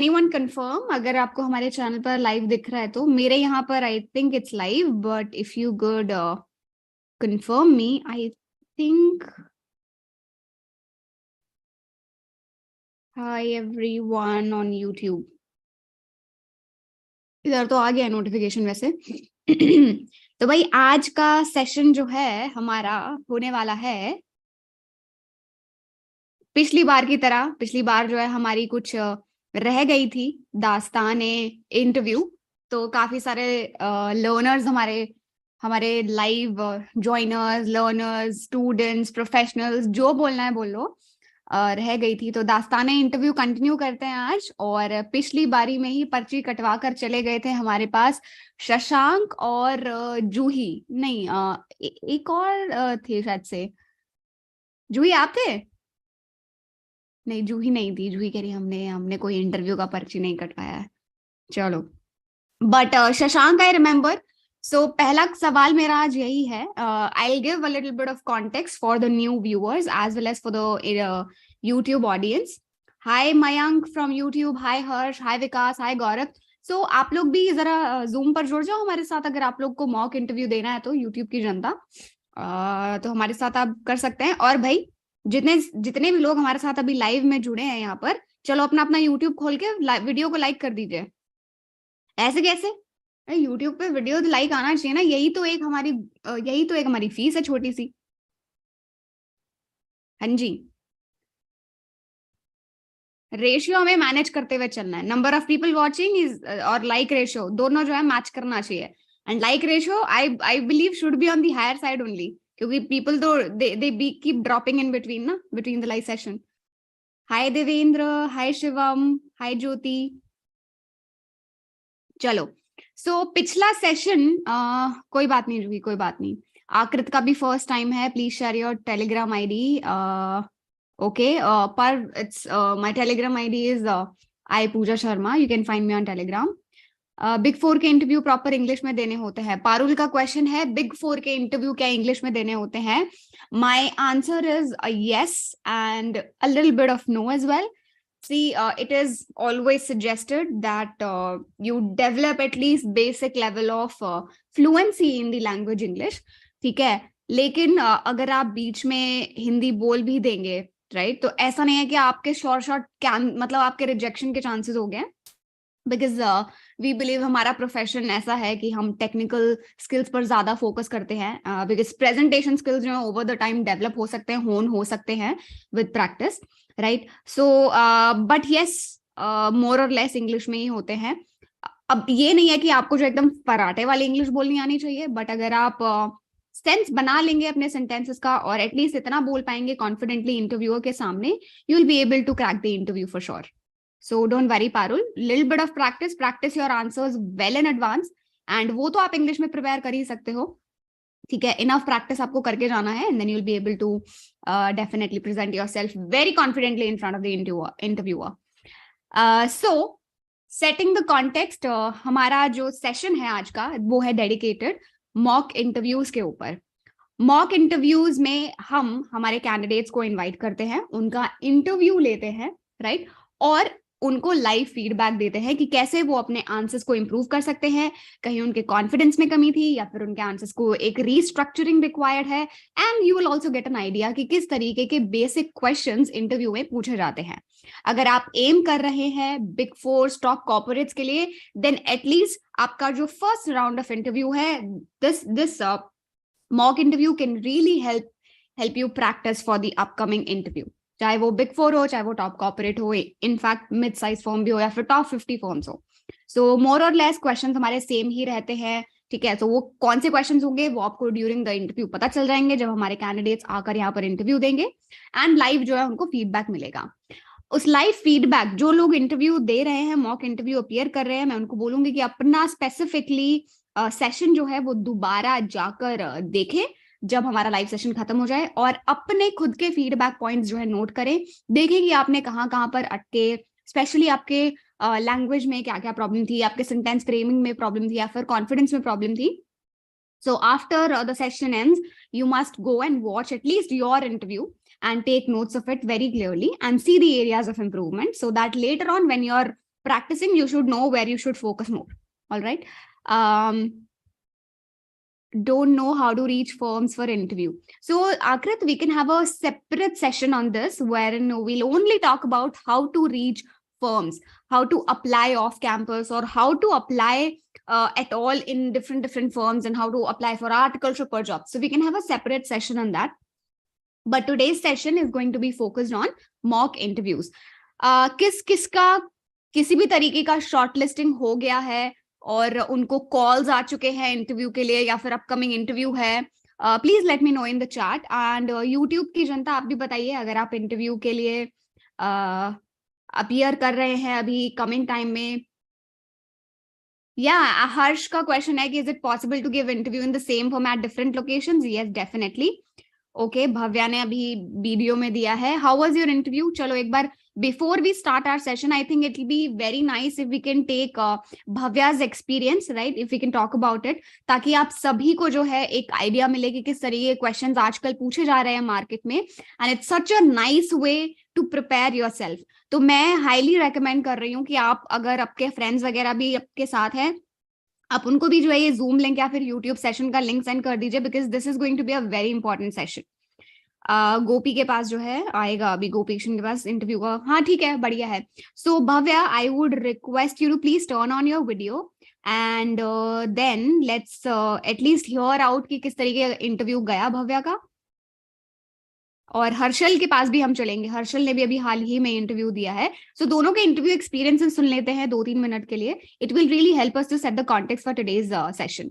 Anyone confirm, अगर आपको हमारे चैनल पर लाइव दिख रहा है तो मेरे यहाँ पर I think it's live, but if you good confirm me, I think hi everyone on YouTube. इधर तो आ गया नोटिफिकेशन वैसे। तो भाई आज का सेशन जो है हमारा होने वाला है पिछली बार की तरह। पिछली बार जो है हमारी कुछ रह गई थी दास्तान इंटरव्यू, तो काफी सारे लर्नर्स हमारे हमारे live joiners, learners, students, professionals, जो बोलना है बोल लो, रह गई थी। तो दास्ताने इंटरव्यू कंटिन्यू करते हैं आज। और पिछली बारी में ही पर्ची कटवा कर चले गए थे हमारे पास शशांक और जूही, नहीं एक और थे शायद से। जूही आप थे? नहीं, जूही नहीं थी। जूही कह रही हमने हमने कोई इंटरव्यू का पर्ची नहीं कटवाया है। चलो, but Shashank I remember. So पहला सवाल मेरा आज यही है। I will give a little bit of context for the new viewers as well as for the YouTube audience. Hi Mayank from YouTube, hi Harsh, hi Vikas, hi Gaurav. So आप लोग भी जरा जूम पर जुड़ जाओ हमारे साथ, अगर आप लोग को मॉक इंटरव्यू देना है तो यूट्यूब की जनता, तो हमारे साथ आप कर सकते हैं। और भाई जितने जितने भी लोग हमारे साथ अभी लाइव में जुड़े हैं यहाँ पर, चलो अपना अपना यूट्यूब खोल के वीडियो को लाइक कर दीजिए। ऐसे कैसे? यूट्यूब पे वीडियो लाइक आना चाहिए ना, यही तो एक हमारी फीस है छोटी सी। हाँ जी, रेशियो हमें मैनेज करते हुए चलना है। Number of people watching is और लाइक रेशियो दोनों जो है मैच करना चाहिए। And like ratio I believe should be on the higher side only, क्योंकि पीपल तो they be keep dropping in between ना, between the live session. Hi Devendra, hi Shivam, hi Jyoti. चलो, सो पिछला सेशन, कोई बात नहीं जूही, कोई बात नहीं। आकृत का भी फर्स्ट टाइम है। Please share your Telegram ID. Okay, पर it's my Telegram ID is I Pooja Sharma, you can find me on Telegram. Big four के इंटरव्यू प्रॉपर इंग्लिश में देने होते हैं। पारुल का क्वेश्चन है, बिग फोर के इंटरव्यू क्या इंग्लिश में देने होते हैं? My answer is yes and a little bit of no as well. See, it is always suggested that you develop at least basic level of fluency in the language English. ठीक है, लेकिन अगर आप बीच में हिंदी बोल भी देंगे, राइट, तो ऐसा नहीं है कि आपके शॉर्ट मतलब आपके रिजेक्शन के चांसेस हो गए, बिकॉज वी बिलीव हमारा प्रोफेशन ऐसा है कि हम टेक्निकल स्किल्स पर ज्यादा फोकस करते हैं। बिकॉज प्रेजेंटेशन स्किल्स जो है ओवर द टाइम डेवलप हो सकते हैं, होन हो सकते हैं with practice, right. So but yes, more और लेस इंग्लिश में ही होते हैं। अब ये नहीं है कि आपको जो एकदम पराठे वाली इंग्लिश बोलनी आनी चाहिए, बट अगर आप सेंस बना लेंगे अपने सेंटेंसेस का और एटलीस्ट इतना बोल पाएंगे कॉन्फिडेंटली इंटरव्यूअर के सामने, you will be able to crack the interview for sure. So don't worry Parul, little bit of practice your answers well in advance, and वो तो आप इंग्लिश में प्रिपेयर कर ही सकते हो, ठीक है। इनफ प्रैक्टिस आपको करके जाना है, and then you'll be able to definitely present yourself very confidently in front of the interviewer. So setting the context, हमारा जो सेशन है आज का वो है डेडिकेटेड मॉक इंटरव्यूज के ऊपर। मॉक इंटरव्यूज में हम हमारे कैंडिडेट्स को इनवाइट करते हैं, उनका इंटरव्यू लेते हैं, राइट, और उनको लाइव फीडबैक देते हैं कि कैसे वो अपने आंसर्स को इंप्रूव कर सकते हैं, कहीं उनके कॉन्फिडेंस में कमी थी या फिर उनके आंसर्स को एक रीस्ट्रक्चरिंग रिक्वायर्ड है। And you will also get an idea कि किस तरीके के बेसिक क्वेश्चंस इंटरव्यू में पूछे जाते हैं। अगर आप एम कर रहे हैं बिग फोर टॉप कॉर्पोरेट्स के लिए, देन एटलीस्ट आपका जो फर्स्ट राउंड ऑफ इंटरव्यू है, this mock interview can really help you practice for the upcoming interview, चाहे वो बिग फोर हो, चाहे वो टॉप कॉर्पोरेट हो, इनफैक्ट मिड साइज फर्म भी हो, या फिर टॉप 50 फर्म्स हो। सो मोर और लेस क्वेश्चंस हमारे सेम ही रहते हैं, ठीक है। तो वो कौन से क्वेश्चंस होंगे वो आपको ड्यूरिंग द इंटरव्यू पता चल जाएंगे, जब हमारे कैंडिडेट्स आकर यहाँ पर इंटरव्यू देंगे एंड लाइव जो है उनको फीडबैक मिलेगा। उस लाइव फीडबैक, जो लोग इंटरव्यू दे रहे हैं, मॉक इंटरव्यू अपीयर कर रहे हैं, मैं उनको बोलूंगी कि अपना स्पेसिफिकली सेशन जो है वो दोबारा जाकर देखें जब हमारा लाइव सेशन खत्म हो जाए, और अपने खुद के फीडबैक पॉइंट्स जो है नोट करें, देखें कि आपने कहाँ पर अटके, स्पेशली आपके लैंग्वेज में क्या क्या प्रॉब्लम थी, आपके सेंटेंस फ्रेमिंग में प्रॉब्लम थी, या फिर कॉन्फिडेंस में प्रॉब्लम थी। So after the session ends, you must go and watch at least your interview and take notes of it very clearly and see the areas of improvement, so that later on when you're practicing, you should know where you should focus more. All right. Don't know how to reach firms for interview. So Akrit, we can have a separate session on this wherein we'll only talk about how to reach firms, how to apply off campus, or how to apply at all in different firms, and how to apply for articleship or jobs. So we can have a separate session on that. But today's session is going to be focused on mock interviews. किसका किसी भी तरीके का shortlisting हो गया है और उनको कॉल्स आ चुके हैं इंटरव्यू के लिए, या फिर अपकमिंग इंटरव्यू है, please let me know in the chat. And YouTube की जनता, आप भी बताइए अगर आप इंटरव्यू के लिए अपीयर कर रहे हैं अभी कमिंग टाइम में. या हर्ष का क्वेश्चन है कि is it possible to give interview in the same form at different locations? Yes, definitely. Okay, Bhavya ने अभी वीडियो में दिया है. How was your interview? चलो एक बार before we start our session, I think it will be very nice if we can take Bhavya's experience, right, if we can talk about it, ताकि आप सभी को जो है एक आइडिया मिले कि किस तरीके के क्वेश्चंस आजकल पूछे जा रहे हैं मार्केट में. And it's such a nice way to prepare yourself. तो मैं हाईली रेकमेंड कर रही हूँ कि आप, अगर आपके फ्रेंड्स वगैरह भी आपके साथ हैं, आप उनको भी जो है ये जूम लिंक या फिर यूट्यूब सेशन का लिंक सेंड कर दीजिए, because this is going to be a very important session. Gopi के पास जो है आएगा अभी, गोपी कृष्ण के पास इंटरव्यू का. हाँ ठीक है, बढ़िया है. So Bhavya, I would request you to please turn on your video and then let's at least hear out कि किस तरीके का इंटरव्यू गया भव्या का. और हर्षल के पास भी हम चलेंगे. हर्षल ने भी अभी हाल ही में इंटरव्यू दिया है. सो दोनों के इंटरव्यू एक्सपीरियंसेस सुन लेते हैं 2-3 मिनट के लिए. It will really help us to set the context for today's session.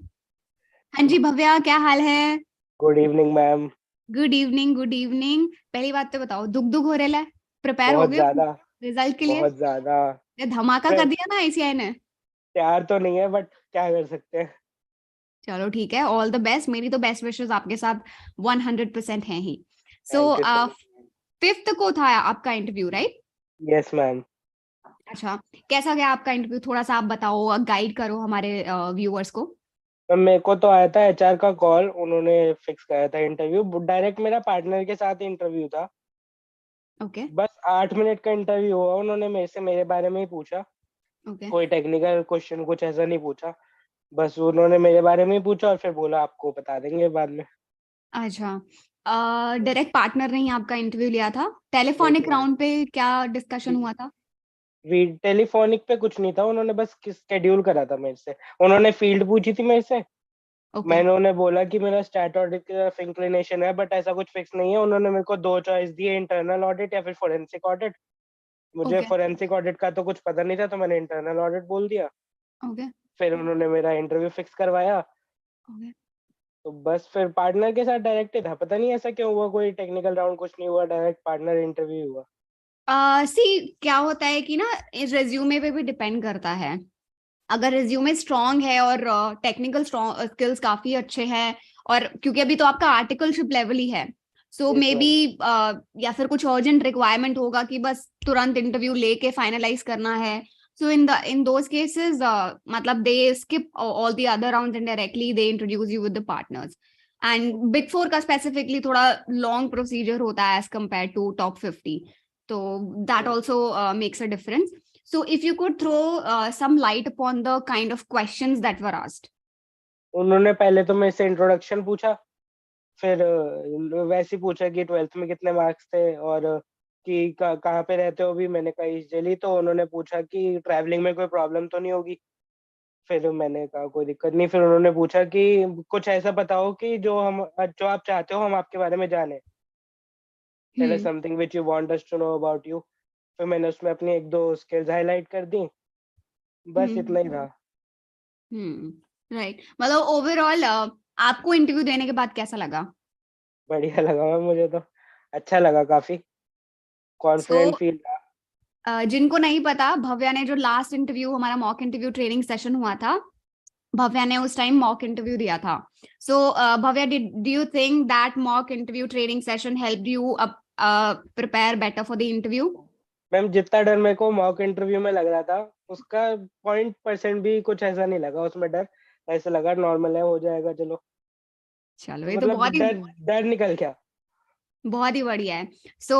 हाँ जी भव्या, क्या हाल है? Good evening ma'am. Good evening, good evening. पहली बात तो बताओ, दुख हो रहा है? प्रिपेयर हो बहुत गए ज्यादा, रिजल्ट के लिए? बहुत ज्यादा. ये धमाका कर दिया ना आईसीआई ने. तैयार तो नहीं है, बट क्या कर सकते हैं. चलो ठीक है, ऑल द बेस्ट. मेरी तो बेस्ट विशेस आपके साथ 100% हैं ही. सो Thank you so much. 5th को था आपका इंटरव्यू, राइट? Yes ma'am. अच्छा, कैसा गया आपका इंटरव्यू? थोड़ा सा आप बताओ, गाइड करो हमारे व्यूअर्स को. मेरे को तो आया था एचआर का कॉल, उन्होंने फिक्स कराया था इंटरव्यू. डायरेक्ट मेरा पार्टनर के साथ इंटरव्यू था. ओके. बस 8 मिनट का इंटरव्यू हुआ. उन्होंने मेरे से मेरे बारे में ही पूछा. ओके. कोई टेक्निकल क्वेश्चन कुछ ऐसा नहीं पूछा. बस उन्होंने मेरे बारे में ही पूछा और फिर बोला आपको बता देंगे बाद में. अच्छा, डायरेक्ट पार्टनर ने ही आपका इंटरव्यू लिया था? टेलीफोनिक Yes, राउंड पे क्या डिस्कशन हुआ था? टेलीफोनिक पे कुछ नहीं था. उन्होंने बस स्केड्यूल करा था मेरे से. उन्होंने फील्ड पूछी थी मेरे से. ओके. मैंने उन्हें बोला कि मेरा स्टैट ऑडिट की तरफ इंक्लिनेशन है, बट ऐसा कुछ फिक्स नहीं है. उन्होंने मेरे को 2 चॉइस दी है, इंटरनल ऑडिट या फिर फोरेंसिक ऑडिट. मुझे ओके. फोरेंसिक ऑडिट का तो कुछ पता नहीं था, तो मैंने इंटरनल ऑडिट बोल दिया. ओके. फिर उन्होंने मेरा इंटरव्यू फिक्स करवाया. ओके. तो बस फिर पार्टनर के साथ डायरेक्ट ही था. पता नहीं ऐसा क्यों हुआ, कोई टेक्निकल राउंड कुछ नहीं हुआ, डायरेक्ट पार्टनर इंटरव्यू हुआ. सी क्या होता है कि ना, इस रेज्यूमे पे भी डिपेंड करता है. अगर रेज्यूमे स्ट्रांग है और टेक्निकल स्किल्स काफी अच्छे हैं, और क्योंकि अभी तो आपका आर्टिकलशिप लेवल ही है, सो Yes, मे बी या फिर कुछ अर्जेंट रिक्वायरमेंट होगा कि बस तुरंत इंटरव्यू लेके फाइनलाइज करना है. सो इन दोज केसेस मतलब they skip all the other rounds and directly they introduce you with the partners. And big 4 का स्पेसिफिकली थोड़ा लॉन्ग प्रोसीजर होता है एज कम्पेयर टू टॉप 50. तो that also makes a difference. So if you could throw some light upon the kind of questions that were asked. उन्होंने पहले तो मेरे से इंट्रोडक्शन पूछा. फिर वैसे ही पूछा कि 12th में कितने मार्क्स थे और कि कहाँ पे रहते हो. भी मैंने कहा ईस्ट दिल्ली. तो उन्होंने पूछा कि ट्रैवलिंग में कोई प्रॉब्लम तो नहीं होगी. फिर मैंने कहा कोई दिक्कत नहीं. फिर उन्होंने पूछा कि कुछ ऐसा बताओ कि जो आप चाहते हो हम आपके बारे में जाने. Tell us something which you want us to know about you. फिर मैंने उसमें अपनी 1-2 स्किल्स हाईलाइट कर दी. बस इतना ही था. राइट. मतलब ओवरऑल आपको इंटरव्यू देने के बाद कैसा लगा? बढ़िया लगा मैम, मुझे तो अच्छा लगा. काफी कॉन्फिडेंट फील था. जिनको नहीं पता, भव्या ने जो लास्ट इंटरव्यू, हमारा मॉक इंटरव्यू ट्रेनिंग सेशन हुआ था, भव्या ने उस टाइम मॉक इंटरव्यू दिया था. So Bhavya, do you think that mock interview training session helped you prepare better for the interview? Ma'am जितना डर मेरे को मॉक इंटरव्यू में लग रहा था, उसका 0% भी कुछ ऐसा नहीं लगा उसमें डर. ऐसा लगा नॉर्मल है, हो जाएगा. चलो चलो, ये तो मतलब डर निकल गया. बहुत ही बढ़िया है. So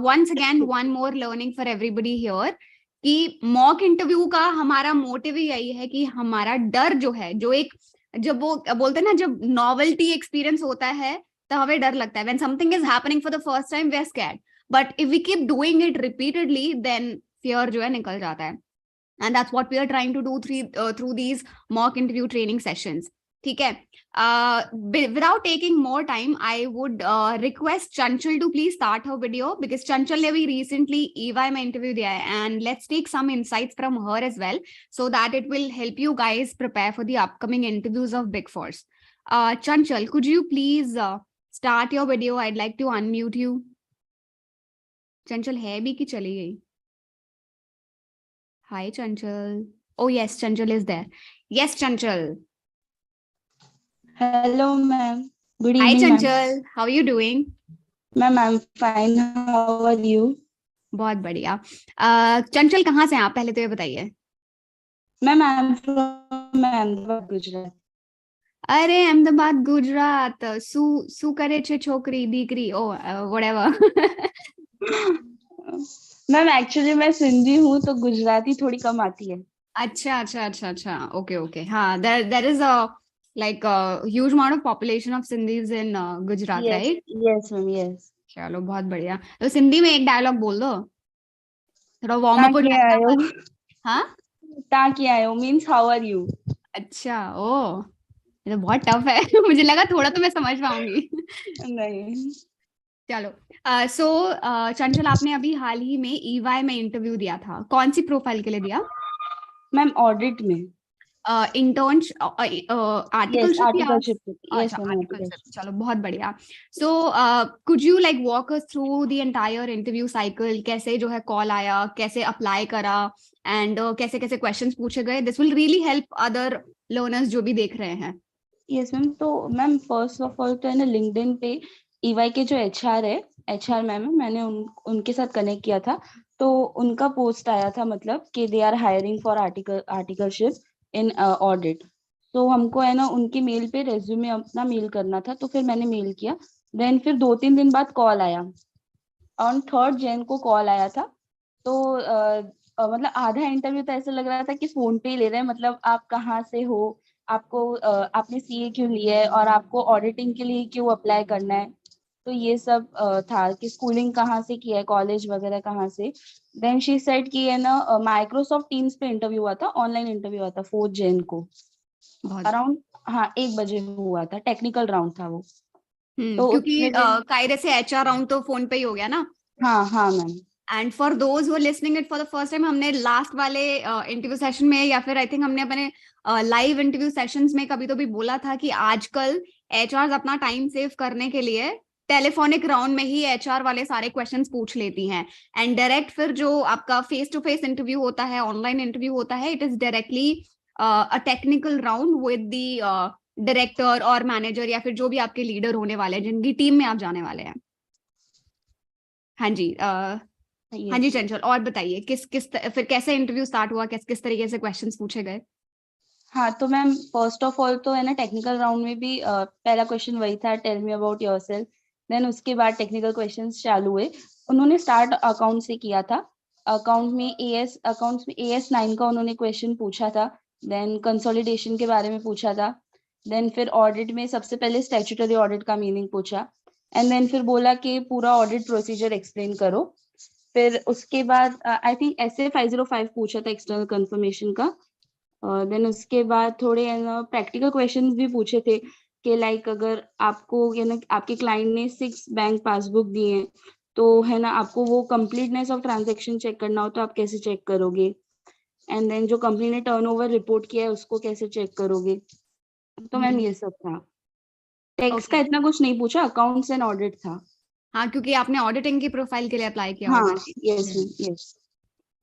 once again one more learning for everybody here. कि मॉक इंटरव्यू का हमारा मोटिव ही यही है कि हमारा डर जो है, जो एक, जब वो बोलते हैं ना, जब नॉवेल्टी एक्सपीरियंस होता है तो हमें डर लगता है, when something is happening for the first time we are scared, but if we keep doing it repeatedly then fear जो है निकल जाता है. And that's what we are trying to do through these mock interview training sessions. ठीक है. Without taking more time, I would request Chanchal to please start her video, because Chanchal ने भी recently EY में interview दिया है, and let's take some insights from her as well, so that it will help you guys prepare for the upcoming interviews of Big Fours. Chanchal, could you please start your video? I'd like to unmute you. Chanchal है भी कि चली गई? Hi, Chanchal. Oh, yes, Chanchal is there. Yes, Chanchal. Hello, ma'am. Good Hi, evening, ma'am. Chanchal. How are you doing? Ma'am, I'm fine. How are you? बहुत बढ़िया. चंचल कहाँ से हैं आप, पहले तो ये बताइए. Ma'am, I'm from Ahmedabad, Gujarat. अरे अहमदाबाद गुजरात. सु करे छे छोकरी दीकरी. ओ व्हाटएवर. मैम एक्चुअली मैं सिंधी हूँ तो गुजराती थोड़ी कम आती है. अच्छा अच्छा अच्छा अच्छा. Okay okay. हाँ, there is a like a huge amount of population of Sindhis in Gujarat, Yes, right? yes, ma'am, yes. चलो बहुत बढ़िया. तो सिंधी में एक डायलॉग बोल दो, थोड़ा वार्म अप हो ताकि जाएगा. आयो. हाँ, ताकि आयो means how are you? अच्छा. ओ, ये तो बहुत टफ है. मुझे लगा थोड़ा तो मैं समझ पाऊंगी. नहीं. चलो. सो चंचल, आपने अभी हाल ही में EY में इंटरव्यू दिया था, कौन सी प्रोफाइल के लिए दिया? मैम ऑडिट में. इंटर्न Yes, आर्टिकलशिप या? articleship. Yes, अच्छा, ma'am, आर्टिकलशिप. articleship. चलो बहुत बढ़िया. So could you like walk us through the entire interview cycle, कैसे जो है कॉल आया, कैसे अप्लाई करा, एंड कैसे कैसे क्वेश्चंस पूछे गए? This will really help other learners जो भी देख रहे हैं. Yes ma'am. तो मैम फर्स्ट ऑफ ऑल तो है ना, लिंक्डइन पे EY के जो HR मैम है, मैंने उनके साथ कनेक्ट किया था. तो उनका पोस्ट आया था, मतलब कि they are hiring for articleship in audit. तो हमको है ना उनके मेल पे रेज्यूमे अपना मेल करना था, तो फिर मैंने मेल किया. देन फिर 2-3 दिन बाद कॉल आया. ऑन 3rd Jan को कॉल आया था. तो मतलब आधा इंटरव्यू तो ऐसा लग रहा था कि फोन पे ही ले रहे हैं, मतलब आप कहाँ से हो, आपको आपने CA क्यों लिया है और आपको ऑडिटिंग के लिए क्यों अप्लाई करना है. तो ये सब था कि स्कूलिंग कहाँ से किया है, कॉलेज वगैरह कहाँ से. देन शी सेड कि है ना माइक्रोसॉफ्ट टीम्स पे इंटरव्यू हुआ था, ऑनलाइन इंटरव्यू हुआ था 4th Jan को बहुत. अराउंड 1 बजे हुआ था. टेक्निकल राउंड था वो. तो क्योंकि उसमें कायदे से HR राउंड तो फोन पे ही हो गया ना. हाँ ma'am. And for those who are listening it for the first time, हमने लास्ट वाले इंटरव्यू सेशन में, या फिर आई थिंक हमने अपने लाइव इंटरव्यू सेशंस में कभी तो भी बोला था कि आजकल HR अपना टाइम सेव करने के लिए टेलीफोनिक राउंड में ही HR वाले सारे क्वेश्चंस पूछ लेती हैं, एंड डायरेक्ट फिर जो आपका फेस टू फेस इंटरव्यू होता है, ऑनलाइन इंटरव्यू होता है, it is directly a technical round with the director और मैनेजर, या फिर जो भी आपके लीडर होने वाले हैं, जिनकी टीम में आप जाने वाले हैं. हाँ जी. हाँ जी चंचल, और बताइए फिर कैसे इंटरव्यू स्टार्ट हुआ, किस तरीके से क्वेश्चंस पूछे गए? हाँ, तो मैम फर्स्ट ऑफ ऑल तो है ना टेक्निकल राउंड में भी पहला क्वेश्चन वही था, tell me about yourself. Then उसके बाद टेक्निकल क्वेश्चंस चालू हुए. उन्होंने स्टार्ट अकाउंट से किया था. अकाउंट्स में AS 9 का उन्होंने क्वेश्चन पूछा था. देन कंसोलिडेशन के बारे में पूछा था. देन फिर ऑडिट में सबसे पहले स्टैट्यूटरी ऑडिट का मीनिंग पूछा. एंड देन फिर बोला कि पूरा ऑडिट प्रोसीजर एक्सप्लेन करो. फिर उसके बाद आई थिंक SA 505 पूछा था, एक्सटर्नल कंफर्मेशन का. देन उसके बाद थोड़े प्रैक्टिकल क्वेश्चंस भी पूछे थे कि लाइक अगर आपको आपके क्लाइंट ने 6 बैंक पासबुक दिए हैं, तो है ना आपको वो कंप्लीटनेस ऑफ ट्रांजैक्शन चेक करना हो तो आप कैसे चेक करोगे. एंड देन जो कंपनी ने टर्नओवर रिपोर्ट किया है उसको कैसे चेक करोगे. तो मैम ये सब था. टैक्स का इतना कुछ नहीं पूछा, अकाउंट्स एंड ऑडिट था. हाँ, क्योंकि आपने ऑडिटिंग की प्रोफाइल के लिए अप्लाई किया हाँ, होगा. यस.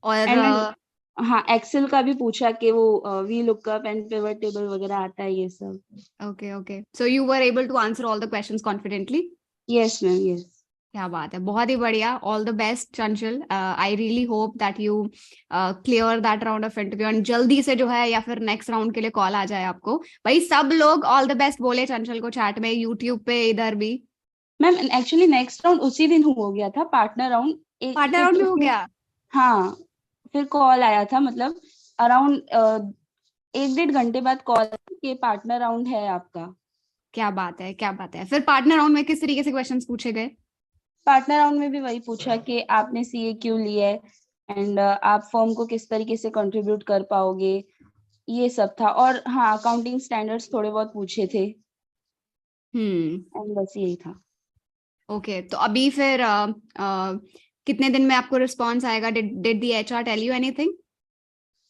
और हाँ, एक्सेल का भी पूछा कि वो V lookup and pivot table वगैरह आता है, ये सब. Okay. So you were able to answer all the questions confidently? Yes ma'am, yes. क्या बात है, बहुत ही बढ़िया. All the best Chanchal. I really hope that you clear that round of interview, and जल्दी से जो है या फिर नेक्स्ट राउंड के लिए कॉल आ जाए आपको. भाई सब लोग ऑल द बेस्ट बोले चंचल को चैट में, यूट्यूब पे, इधर भी. मैम एक्चुअली नेक्स्ट राउंड उसी दिन हो गया था, पार्टनर राउंड. पार्टनर राउंड भी हो गया? हाँ, फिर कॉल आया था, मतलब अराउंड 1-1.5 घंटे बाद कॉल कि पार्टनर राउंड है आपका। क्या बात है, क्या बात है। फिर पार्टनर राउंड में किस तरीके से क्वेश्चंस पूछे गए? पार्टनर राउंड में भी वही पूछा कि आपने सीए क्यों लिया है एंड आप फर्म को किस तरीके से कंट्रीब्यूट कर पाओगे, ये सब था। और हाँ, अकाउंटिंग स्टैंडर्ड्स थोड़े बहुत पूछे थे एंड बस यही था। ओके, तो अभी फिर कितने दिन में आपको रिस्पॉन्स आएगा? Did the HR tell you anything?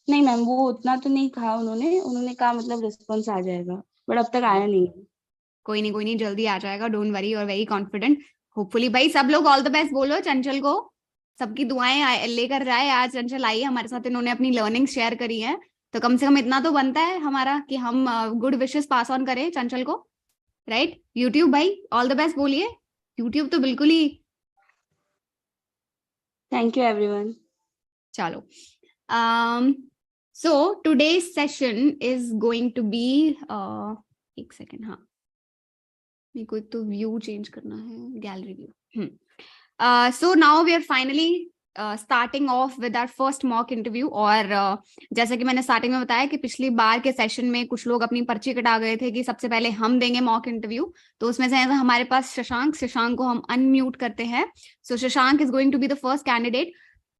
नहीं मैम, वो उतना तो नहीं कहा उन्होंने कहा मतलब रिस्पॉन्स आ जाएगा, बट अब तक आया नहीं। कोई नहीं, जल्दी आ जाएगा, डोंट वरी, और वेरी कॉन्फिडेंट। होपफुली भाई सब लोग ऑल द बेस्ट बोलो चंचल को, सबकी दुआएं लेकर जाए। आज चंचल आई है हमारे साथ, इन्होंने अपनी लर्निंग शेयर करी है, तो कम से कम इतना तो बनता है हमारा कि हम गुड विशेस पास ऑन करें चंचल को, राइट? यूट्यूब भाई ऑल द बेस्ट बोलिए। यूट्यूब तो बिल्कुल ही। Thank you everyone. चलो, so today's session is going to be, एक सेकेंड, हाँ मेरे को एक तो व्यू चेंज करना है, gallery view. So now we are finally starting off with our first mock interview. और जैसे कि मैंने स्टार्टिंग में बताया कि पिछली बार के सेशन में कुछ लोग अपनी पर्ची कटा गए थे कि सबसे पहले हम देंगे मॉक इंटरव्यू, तो उसमें से हमारे पास शशांक को हम अनम्यूट करते हैं। So Shashank is going to be the first candidate.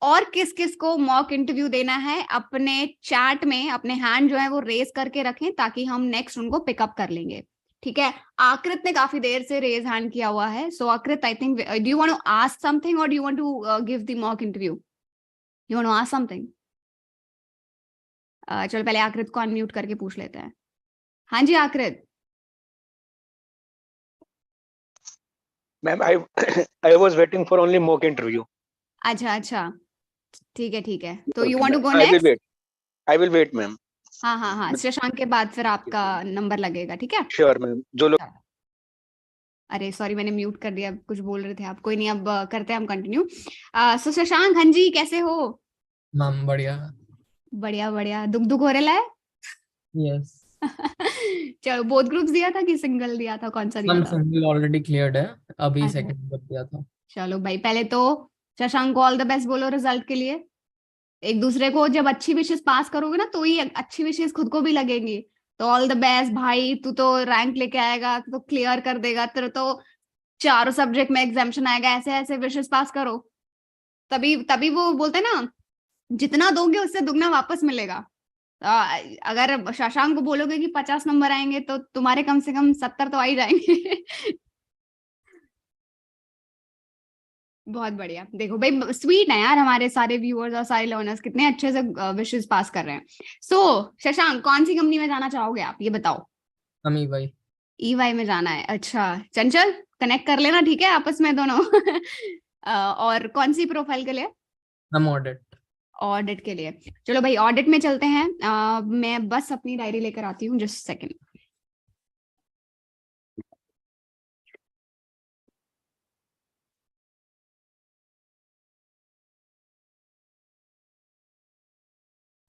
और किस किस को मॉक इंटरव्यू देना है, अपने चैट में अपने हैंड जो है वो रेज करके रखें, ताकि हम नेक्स्ट उनको पिकअप कर लेंगे, ठीक है? आकृत ने काफी देर से रेज हैंड किया हुआ है, so Aakrit I think do you want to ask something और do you want to give the mock interview? You want to ask something? चलो पहले आकृत को अनम्यूट करके पूछ लेते हैं। हाँ जी आकृत। Ma'am, I I was waiting for only mock interview. अच्छा, ठीक है, तो you Okay, want to ma'am. Go I will next? wait. I will wait, ma'am. हाँ, शशांक के बाद फिर आपका नंबर लगेगा, ठीक है? Sure, ma'am. जो लोग अरे सॉरी, मैंने म्यूट कर दिया, कुछ बोल रहे थे आप, कोई नहीं, अब करते हैं हम कंटिन्यू। सो शशांक, हाँ जी कैसे हो? मैम बढ़िया। बढ़िया, दुख हो रहा है? यस चलो, बोथ ग्रुप्स दिया था कि सिंगल दिया था, कौन सा दिया मैम, था? सिंगल ऑलरेडी क्लियर्ड है, अभी अच्छा। सेकंड कर दिया था। चलो भाई, पहले तो शशांक को ऑल द बेस्ट बोलो रिजल्ट के लिए। एक दूसरे को जब अच्छी विशेष पास करोगे ना, तो ही अच्छी विशेष खुद को भी लगेंगी। तो ऑल द बेस्ट भाई, तू तो रैंक लेके आएगा, तू तो क्लियर कर देगा, तेरे तो चारों सब्जेक्ट में एग्जामिशन आएगा, ऐसे ऐसे विशेष पास करो, तभी तभी वो बोलते हैं ना, जितना दोगे उससे दुगना वापस मिलेगा। अगर शशांक को बोलोगे कि 50 नंबर आएंगे, तो तुम्हारे कम से कम 70 तो आ ही जाएंगे। बहुत बढ़िया। देखो भाई, स्वीट है यार, हमारे सारे व्यूअर्स और सारे लर्नर्स कितने अच्छे से विशेस पास कर रहे हैं। सो शशांक, कौन सी कंपनी में जाना चाहोगे आप, ये बताओ? अमी भाई। ईवाई में जाना है, अच्छा। चंचल, कनेक्ट कर लेना, ठीक है, आपस में दोनों। और कौन सी प्रोफाइल के लिए? हम ऑडिट। ऑडिट के लिए। चलो भाई, ऑडिट में चलते हैं। मैं बस अपनी डायरी लेकर आती हूँ, जस्ट सेकंड।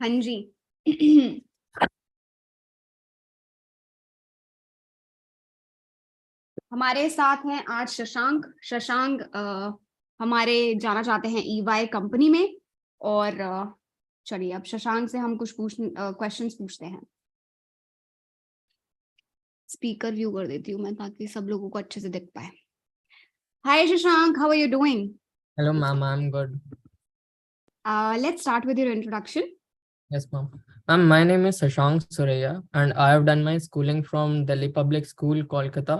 हाँ जी। हमारे साथ हैं आज शशांक हमारे जाना चाहते हैं ईवाई कंपनी में। और चलिए, अब शशांक से हम कुछ क्वेश्चंस पूछते हैं। स्पीकर व्यू कर देती हूँ मैं, ताकि सब लोगों को अच्छे से दिख पाए। Hi Shashank, how are you doing? Hello ma'am, I am good. Let's start with your introduction. Yes, ma'am. Ma'am, my name is Shashank Suraya, and I have done my schooling from Delhi Public School, Kolkata.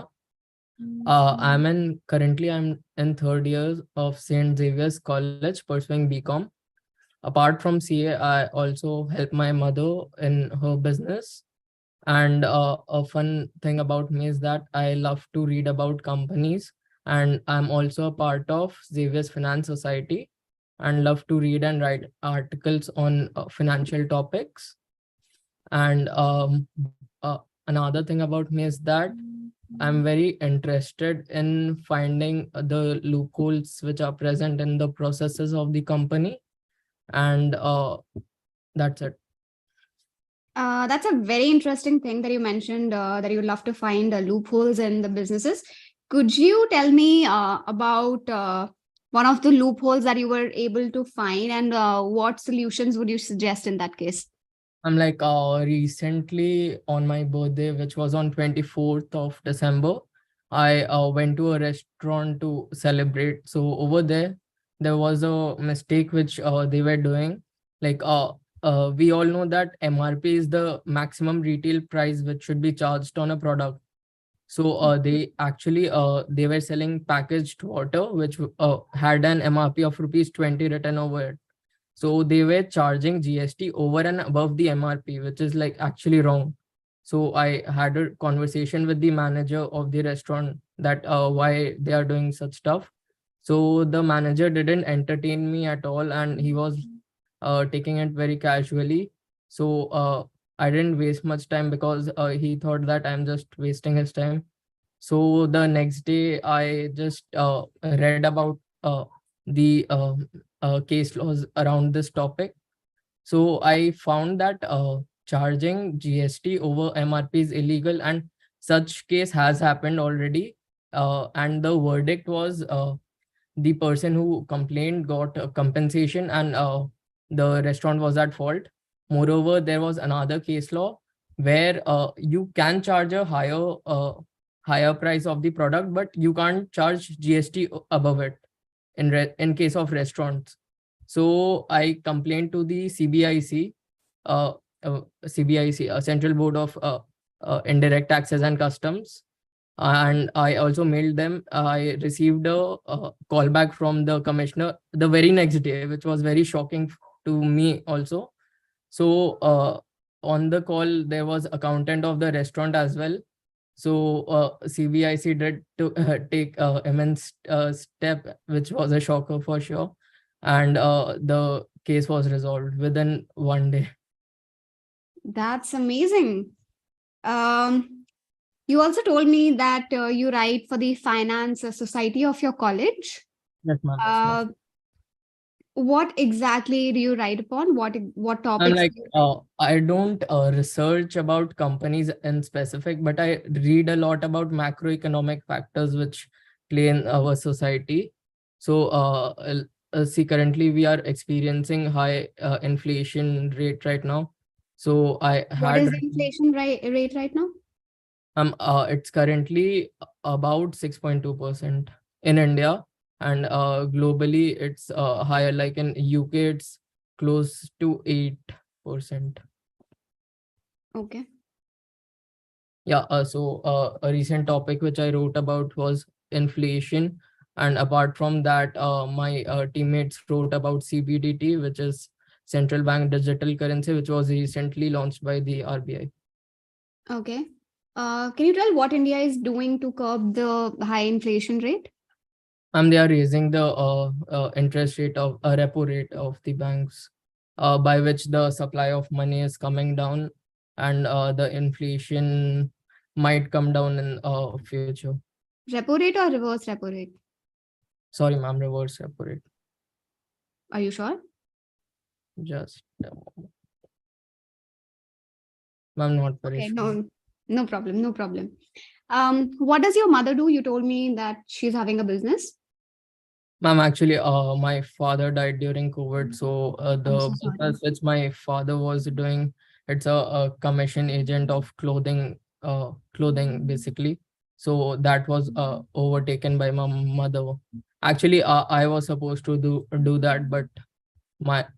Currently I'm in third year of St. Xavier's College, pursuing BCom. Apart from CA, I also help my mother in her business. And a fun thing about me is that I love to read about companies, and I'm also a part of Xavier's Finance Society, and love to read and write articles on financial topics. And another thing about me is that I'm very interested in finding the loopholes which are present in the processes of the company. And that's it. That's a very interesting thing that you mentioned, that you love to find loopholes in the businesses. Could you tell me about one of the loopholes that you were able to find, and what solutions would you suggest in that case? I'm like recently on my birthday, which was on 24th of December, I went to a restaurant to celebrate. So over there was a mistake which they were doing. Like we all know that MRP is the maximum retail price which should be charged on a product. So they actually they were selling packaged water which had an MRP of ₹20 written over it. So they were charging GST over and above the MRP, which is like actually wrong. So I had a conversation with the manager of the restaurant that why they are doing such stuff. So the manager didn't entertain me at all, and he was taking it very casually. So I didn't waste much time because he thought that I'm just wasting his time. So the next day, I just read about the case laws around this topic. So I found that charging GST over MRP is illegal, and such case has happened already. And the verdict was the person who complained got a compensation, and the restaurant was at fault. Moreover, there was another case law where you can charge a higher price of the product, but you can't charge GST above it in case of restaurants. So I complained to the CBIC, Central Board of Indirect Taxes and Customs, and I also mailed them. I received a callback from the commissioner the very next day, which was very shocking to me also. So on the call, there was accountant of the restaurant as well. So CBIC did to take immense step, which was a shocker for sure, and the case was resolved within one day. That's amazing. You also told me that you write for the finance society of your college. Yes, ma'am. Yes, ma'am. What exactly do you write upon? What I'm topics? like, I don't research about companies in specific, but I read a lot about macroeconomic factors which play in our society. So see, currently we are experiencing high inflation rate right now. So I What had is the inflation rate right now? it's currently about 6.2% in India, and globally it's higher. Like in UK, it's close to 8%. Okay. Yeah. So a recent topic which I wrote about was inflation, and apart from that, my teammates wrote about CBDT, which is central bank digital currency, which was recently launched by the RBI. Okay. Can you tell what India is doing to curb the high inflation rate? They are raising the interest rate of repo rate of the banks, by which the supply of money is coming down, and the inflation might come down in future. Repo rate or reverse repo rate? Sorry, ma'am, reverse repo rate. Are you sure? Just a moment. I'm not very Okay, sure. no problem, no problem. What does your mother do? You told me that she's having a business. Ma'am, actually, my father died during COVID. So I'm the so sorry. business which my father was doing, it's a commission agent of clothing basically. So that was overtaken by my mother. Actually, I was supposed to do that, but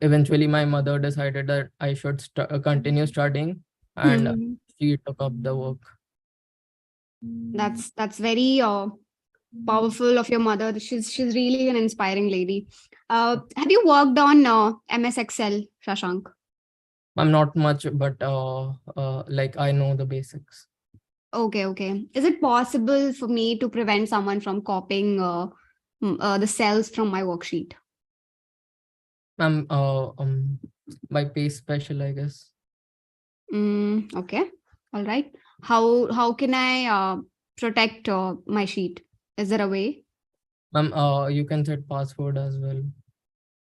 eventually my mother decided that I should continue studying, and Mhm. she took up the work. That's very powerful of your mother. She's really an inspiring lady. Have you worked on MS Excel, Shashank? I'm not much, but like I know the basics. Okay. Is it possible for me to prevent someone from copying the cells from my worksheet? I'm by pace special, I guess. Okay. All right. How can I protect my sheet? Is there a way? You can set password as well.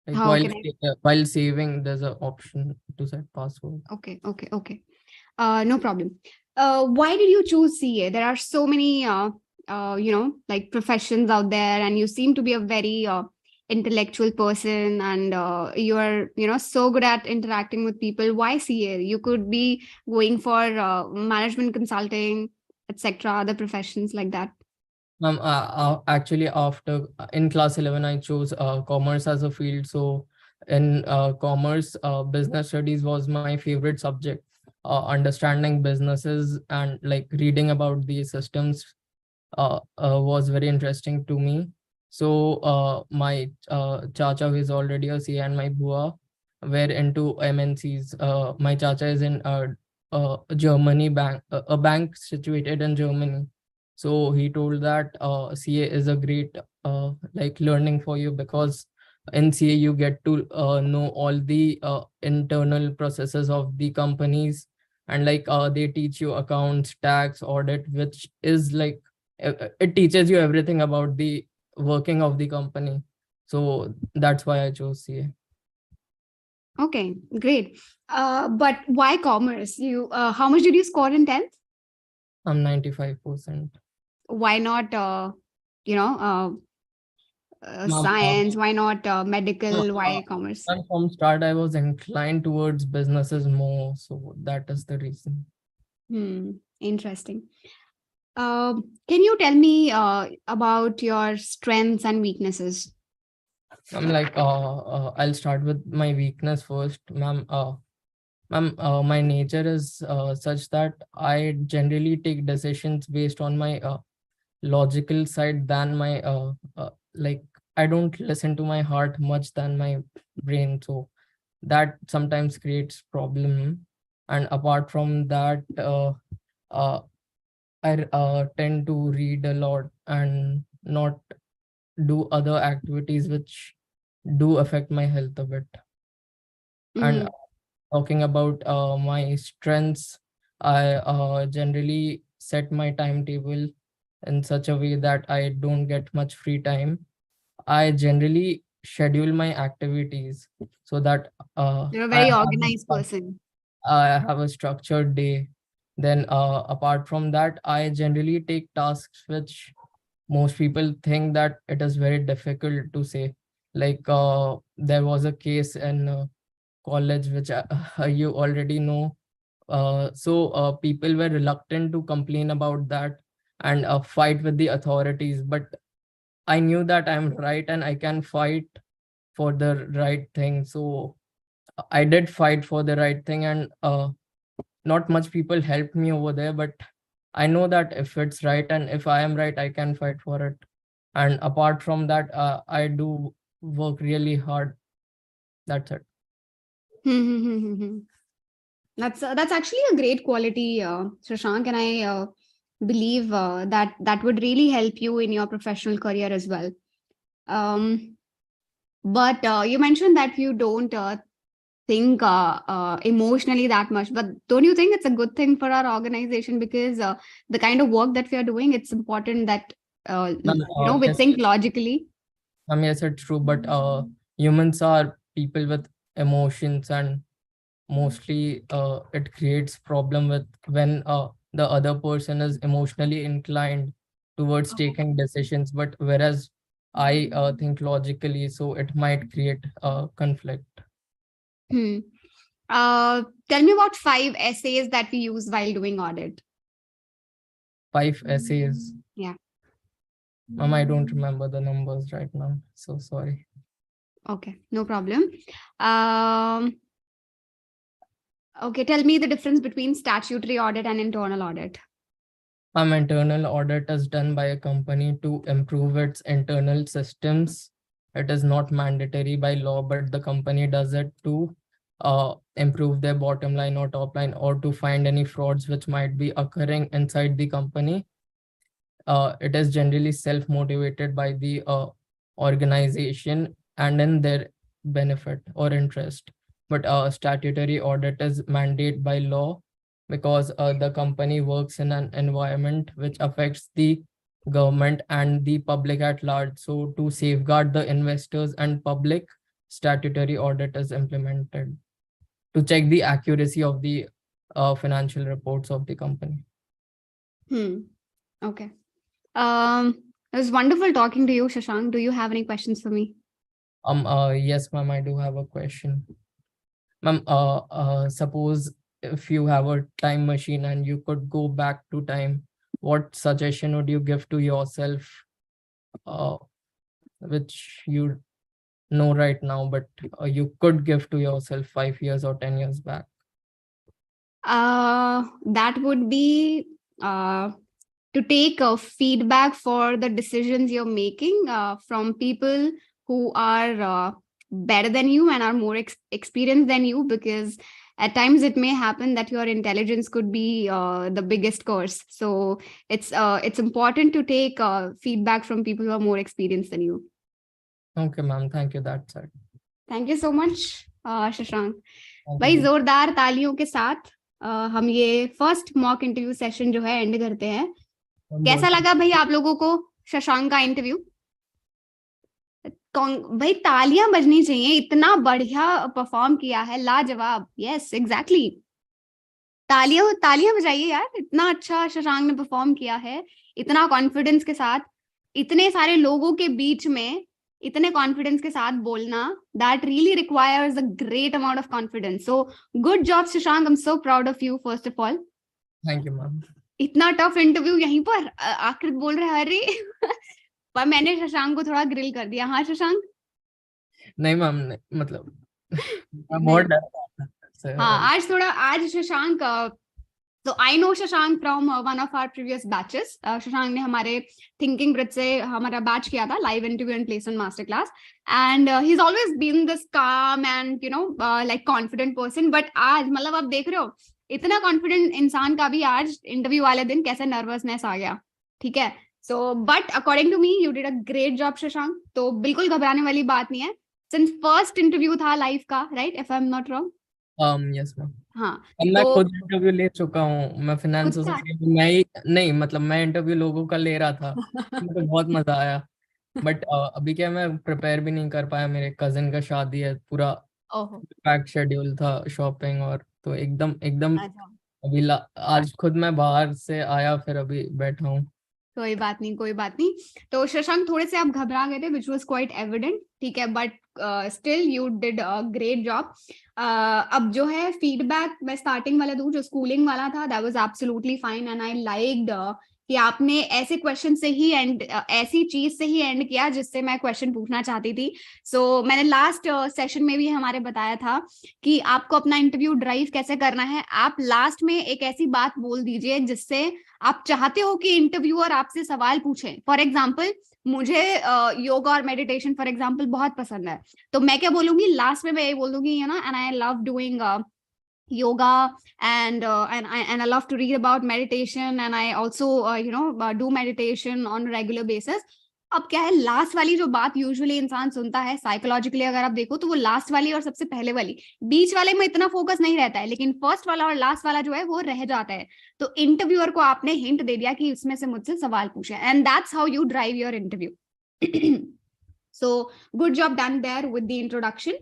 Like How can I? while saving, there's an option to set password. Okay. No problem. Why did you choose CA? There are so many, like professions out there, and you seem to be a very intellectual person, and you are, so good at interacting with people. Why CA? You could be going for management consulting, etc., other professions like that. Actually, after in class 11, I chose commerce as a field. So in commerce, business studies was my favorite subject. Understanding businesses and like reading about these systems was very interesting to me. So my chacha, who is already a CA, and my bua were into MNCs. My chacha is in Germany bank, a bank situated in Germany. So he told that CA is a great like learning for you, because in CA you get to know all the internal processes of the companies, and like they teach you accounts, tax, audit, which is like it teaches you everything about the working of the company. So that's why I chose CA. Okay, great. But why commerce? How much did you score in 10th? I'm 95%. Why not, science? Why not medical? Why commerce? And from start, I was inclined towards businesses more, so that is the reason. Interesting. Can you tell me about your strengths and weaknesses? I'm like, I'll start with my weakness first, ma'am. Ma'am, my nature is such that I generally take decisions based on my logical side than my like I don't listen to my heart much than my brain. So that sometimes creates problem. And apart from that, I tend to read a lot and not do other activities which do affect my health a bit. And talking about my strengths, I generally set my timetable in such a way that I don't get much free time. I generally schedule my activities so that You're a I very have organized person. I have a structured day. Then apart from that, I generally take tasks which most people think that it is very difficult to say. Like there was a case in college which you already know. So people were reluctant to complain about that and fight with the authorities. But I knew that I'm right and I can fight for the right thing. So I did fight for the right thing, and not much people helped me over there, but I know that if it's right and if I am right, I can fight for it. And apart from that, I do work really hard. That's it. That's actually a great quality, Shashank, and I believe that would really help you in your professional career as well. But you mentioned that you don't think emotionally that much, but don't you think it's a good thing for our organization, because the kind of work that we are doing, it's important that we Yes, think logically. yes, it's true, but humans are people with emotions, and mostly it creates problem with when the other person is emotionally inclined towards taking decisions, but whereas I think logically, so it might create conflict. Hmm. Tell me about 5 essays that we use while doing audit. 5 essays. Yeah. Mom, I don't remember the numbers right now, so sorry. Okay, no problem. Okay, tell me the difference between statutory audit and internal audit. Internal audit is done by a company to improve its internal systems. It is not mandatory by law, but the company does it to improve their bottom line or top line, or to find any frauds which might be occurring inside the company. It is generally self-motivated by the organization and in their benefit or interest. But statutory audit is mandated by law, because the company works in an environment which affects the government and the public at large. So to safeguard the investors and public, statutory audit is implemented to check the accuracy of the financial reports of the company. Okay. It was wonderful talking to you, Shashank. Do you have any questions for me? Yes, ma'am, I do have a question. Ma'am, suppose if you have a time machine and you could go back to time, what suggestion would you give to yourself, which you know right now, but you could give to yourself 5 years or 10 years back? That would be to take feedback for the decisions you're making from people who are better than you and are more experienced than you, because at times it may happen that your intelligence could be the biggest curse. So it's important to take feedback from people who are more experienced than you. Okay, ma'am, thank you. That's it. Thank you so much Shashank. Thank भाई you. जोरदार तालियों के साथ हम ये first mock interview session जो है and करते हैं. कैसा लगा भाई आप लोगों को शशांक का इंटरव्यू? भाई तालियां बजनी चाहिए, इतना बढ़िया परफॉर्म किया है, लाजवाब. यस एग्जैक्टली, तालियां तालियां बजाइए यार, इतना अच्छा शशांक ने परफॉर्म किया है, इतना कॉन्फिडेंस के साथ, इतने सारे लोगों के बीच में इतने कॉन्फिडेंस के साथ बोलना, that really requires a great amount of confidence. So good job Shashank, I am so proud of you first of all. Thank you, ma'am. इतना टफ इंटरव्यू यहीं पर आकृत बोल रहे हैं अरे पर मैंने शशांक को थोड़ा ग्रिल कर दिया. हाँ शशांक? नहीं मैम, मतलब मैं नहीं. बहुत डर रहा था. हाँ आज Shashank, so I know Shashank from one of our previous batches. Shashank ने हमारे थिंकिंग ब्रिज से हमारा बैच किया था, live interview and placement master class, and he's always been this calm and like confident person. But आज मतलब आप देख रहे हो इतना कॉन्फिडेंट इंसान का भी आज इंटरव्यू वाले दिन कैसे नर्वसनेस आ गया. ठीक है, so but according to me you did a great job Shashank. तो बिल्कुल घबराने वाली बात नहीं है, सिंस फर्स्ट इंटरव्यू था लाइव का, right? If I am not wrong. Yes ma'am. हाँ, मैं तो खुद इंटरव्यू ले चुका हूँ. मैं फाइनेंस खुद का? सोसाइटी में, मैं ही नहीं, मतलब मैं इंटरव्यू लोगों का ले रहा था. मुझे बहुत मजा आया. बट अभी क्या, मैं प्रिपेयर भी नहीं कर पाया. मेरे कजिन का शादी है, पूरा ओहो, पैक शेड्यूल था, शॉपिंग और तो एकदम अच्छा. अभी आज खुद मैं बाहर से आया, फिर अभी बैठा हूँ. कोई बात नहीं, कोई बात नहीं. तो शशांक थोड़े से आप घबरा गए थे, विच वॉज क्वाइट एविडेंट. ठीक है, but still you did a great job. अब जो है फीडबैक मैं स्टार्टिंग वाला दूं, जो स्कूलिंग वाला था, that was absolutely fine and I liked कि आपने ऐसे क्वेश्चन से ही एंड ऐसी चीज से ही एंड किया जिससे मैं क्वेश्चन पूछना चाहती थी. सो मैंने लास्ट सेशन में भी हमारे बताया था कि आपको अपना इंटरव्यू ड्राइव कैसे करना है. आप लास्ट में एक ऐसी बात बोल दीजिए जिससे आप चाहते हो कि इंटरव्यूअर आपसे सवाल पूछे. फॉर एग्जाम्पल, मुझे योगा और मेडिटेशन फॉर एग्जाम्पल बहुत पसंद है, तो मैं क्या बोलूंगी लास्ट में, मैं ये बोलूंगी and I love doing yoga and I love to read about meditation and I also do meditation on a regular basis. अब क्या है, लास्ट वाली जो बात यूजुअली इंसान सुनता है साइकोलॉजिकली अगर आप देखो तो वो लास्ट वाली और सबसे पहले वाली, बीच वाले में इतना फोकस नहीं रहता है, लेकिन फर्स्ट वाला और लास्ट वाला जो है वो रह जाता है. तो इंटरव्यूअर को आपने हिंट दे दिया कि इसमें से मुझसे सवाल पूछे, and that's how you drive your interview. So good job done there with the introduction.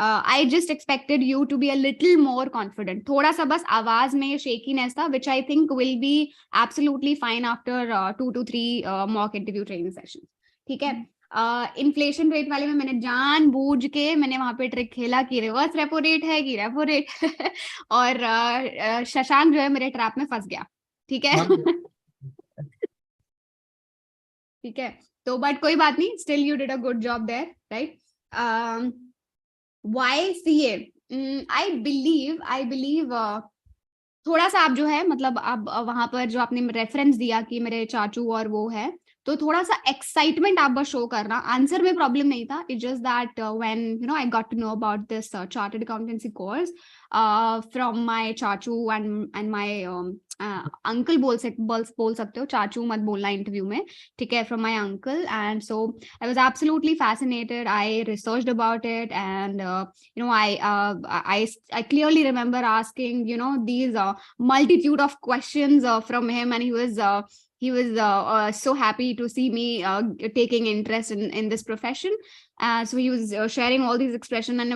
I just expected you to be a little more confident. थोड़ा सा बस आवाज में shakiness था, which I think will be absolutely fine after 2 to 3 mock interview training sessions. ठीक है, inflation rate वाले में मैंने जानबूझ के मैंने वहां पे ट्रिक खेला कि रिवर्स रेपो रेट है कि रेपो रेट और शशांक जो है मेरे ट्रैप में फंस गया. ठीक है. ठीक है, तो बट कोई बात नहीं, still you did a good job there, right? Why CA? I believe थोड़ा सा आप जो है मतलब अब वहां पर जो आपने रेफरेंस दिया कि मेरे चाचू और वो है, तो थोड़ा सा एक्साइटमेंट आप बस शो करना. आंसर में प्रॉब्लम नहीं था, it's just that when I got to know about this chartered accountancy course from my चाचू एंड माय अंकल बोल सकते हो, चाचू मत बोलना इंटरव्यू में. ठीक है, from my uncle. And so I was absolutely fascinated. I researched about it and I clearly remember asking these multitude of questions from him, and he was so happy to see me taking interest in this profession. So he was sharing all these expressions, and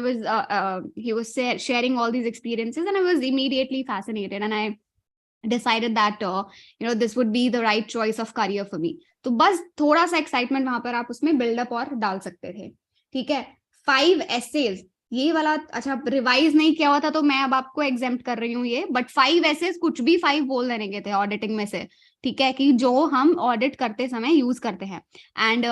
he was sharing all these experiences, and I was immediately fascinated, and I decided that this would be the right choice of career for me. तो बस थोड़ा सा excitement वहां पर आप उसमें buildup और डाल सकते थे. ठीक है, 5 एसेज, ये वाला अच्छा रिवाइज नहीं किया हुआ था तो मैं अब आपको एग्जेम्प्ट कर रही हूँ ये, बट 5 एसेज कुछ भी 5 बोल देने के थे ऑडिटिंग में से, ठीक है, कि जो हम ऑडिट करते समय यूज करते हैं। एंड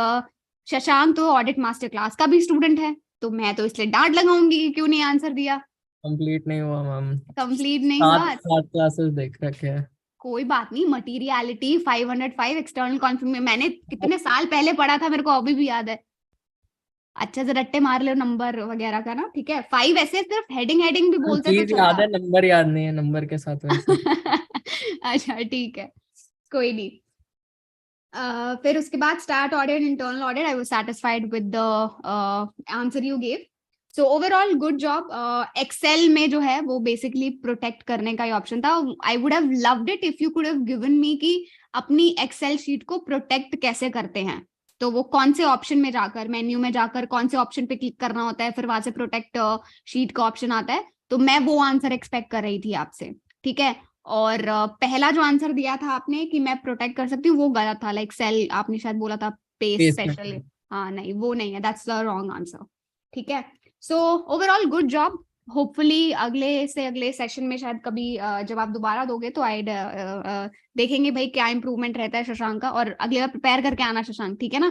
शशांक तो ऑडिट मास्टर क्लास का भी स्टूडेंट है, तो मैं तो इसलिए डांट लगाऊंगी कि क्यों नहीं आंसर दिया। कंप्लीट नहीं हुआ मैम, कंप्लीट नहीं हुआ, 7 क्लासेस देख रखे हैं। कोई बात नहीं। मटीरियलिटी 505 एक्सटर्नल कॉन्फिग में मैंने कितने साल पहले पढ़ा था, मेरे को अभी भी याद है। अच्छा से रट्टे मार लो नंबर वगैरह का ना, ठीक है। 5 ऐसे सिर्फ हेडिंग हेडिंग भी बोलते तो चीज याद चलता। है, नंबर याद नहीं है, नंबर के साथ वैसे। अच्छा ठीक है, कोई नहीं। फिर उसके बाद start audit, internal audit, I was satisfied with the answer you gave. So overall good job. Excel में जो है वो बेसिकली प्रोटेक्ट करने का ही ऑप्शन था। I would have loved it if you could have given me कि अपनी Excel sheet को प्रोटेक्ट कैसे करते हैं, तो वो कौन से ऑप्शन में जाकर, मेन्यू में जाकर कौन से ऑप्शन पे क्लिक करना होता है, फिर वहां से प्रोटेक्ट शीट का ऑप्शन आता है, तो मैं वो आंसर एक्सपेक्ट कर रही थी आपसे, ठीक है। और पहला जो आंसर दिया था आपने कि मैं प्रोटेक्ट कर सकती हूँ, वो गलत था। लाइक सेल आपने शायद बोला था पेज स्पेशल, हाँ नहीं वो नहीं है, दैट्स द रॉन्ग आंसर, ठीक है। सो ओवरऑल गुड जॉब। होपफुली अगले से अगले सेशन में शायद कभी जब आप दोबारा दोगे तो आई देखेंगे भाई क्या इंप्रूवमेंट रहता है शशांक का, और अगले बार प्रिपेयर करके आना शशांक, ठीक है ना।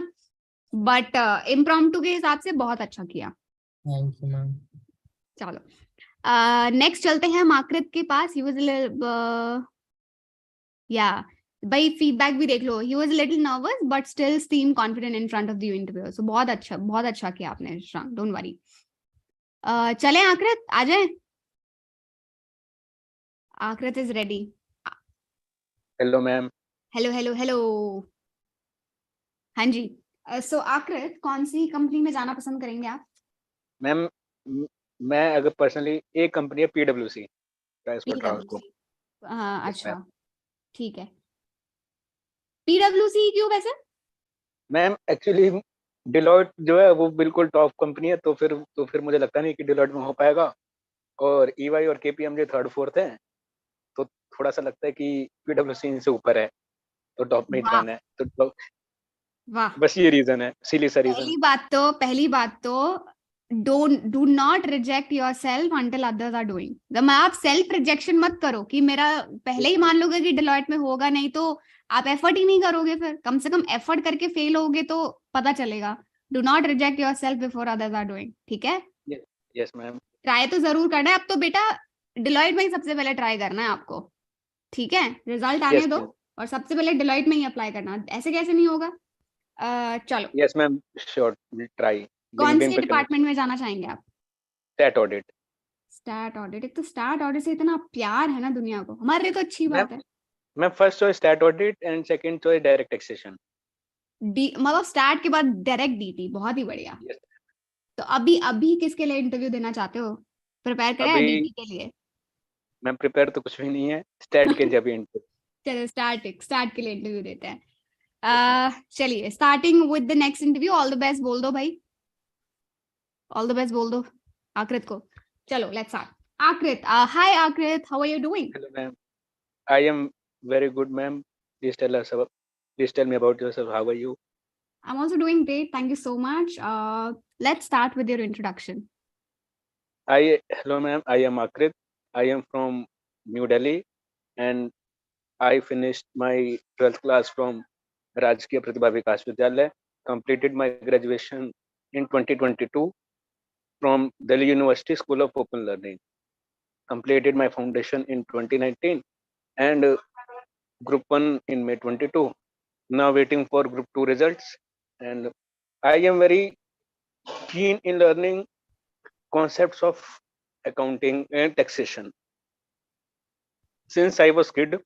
बट इम्प्रॉम्प्टू के हिसाब से बहुत अच्छा किया। Thank you ma'am. चलो नेक्स्ट चलते हैं माकृत के पास। ही वाज या भाई फीडबैक भी देख लो, he was little nervous but still seem confident in front of the interview. So बहुत अच्छा किया आपने शशांक, डोंट वरी। चलें आकृत, आ जाए। Aakrit is ready. Hello ma'am. Hello hello hello. हाँ जी। सो आकृत कौन सी कंपनी में जाना पसंद करेंगे आप? मैम मैं अगर पर्सनली एक कंपनी है PwC, ट्रांसपोर्ट ट्रांसपोर्ट। PwC, हाँ Yes, अच्छा ठीक है। PwC क्यों वैसे? मैम एक्चुअली डिलॉयट जो है वो बिल्कुल टॉप कंपनी है, तो फिर मुझे लगता नहीं कि डिलॉयट में हो पाएगा। और EY और KPMG थर्ड फोर्थ है, तो थोड़ा सा लगता है कि PwC इनसे ऊपर है, तो टॉप में ही वाह जाना है। तो वाह। बस ये रीजन है, सिली सा रीजन। पहली बात तो do not reject yourself until others are doing. जब आप सेल्फ रिजेक्शन मत करो कि मेरा पहले ही मान लोगे कि डिलॉयट में होगा नहीं, तो आप एफर्ट ही नहीं करोगे। फिर कम से कम एफर्ट करके फेल होगे तो पता चलेगा। Do not reject yourself before others are doing, ठीक है। Yes ma'am. ट्राई तो जरूर करना है। अब तो बेटा डिलॉयट में ही सबसे पहले ट्राई करना है आपको, ठीक है। रिजल्ट आने यस दो मैम। और सबसे पहले डिलॉयट में ही अप्लाई करना, ऐसे कैसे नहीं होगा। चलो yes ma'am, sure will try. कौन लिंक्डइन से पे कनेक्ट। डिपार्टमेंट में जाना चाहेंगे आप? Stat audit. Stat audit. एक तो स्टैट ऑडिट से इतना प्यार है ना दुनिया को, हमारे लिए तो अच्छी मैम बात है। मैं first choice stat audit and second choice direct taxation. डी मतलब स्टैट के बाद डायरेक्ट डीटी, बहुत ही बढ़िया। यस। तो अभी अभी किसके लिए इंटरव्यू देना चाहते हो? प्रिपेयर करें या अभी डीटी के लिए? मैम प्रिपेयर तो कुछ भी नहीं है, स्टैट के लिए अभी इंटरव्यू। चलो स्टार्ट के लिए इंटरव्यू देते हैं। चलिए starting with the next interview. All the best बोल दो भाई, ऑल द बेस्ट बोल दो आकृत को। चलो let's start. Aakrit, hi Aakrit, how are you doing? Hello ma'am, I am very good ma'am. Please tell me about yourself, how are you? I'm also doing great, thank you so much. Let's start with your introduction. Hello ma'am, I am Akrit. I am from New Delhi and I finished my 12th class from Rajkiya Pratibha Vikas Vidyalaya. Completed my graduation in 2022 from Delhi University School of Open Learning. Completed my foundation in 2019 and Group 1 in May 22. Now waiting for Group 2 results, and I am very keen in learning concepts of accounting and taxation. Since I was kid,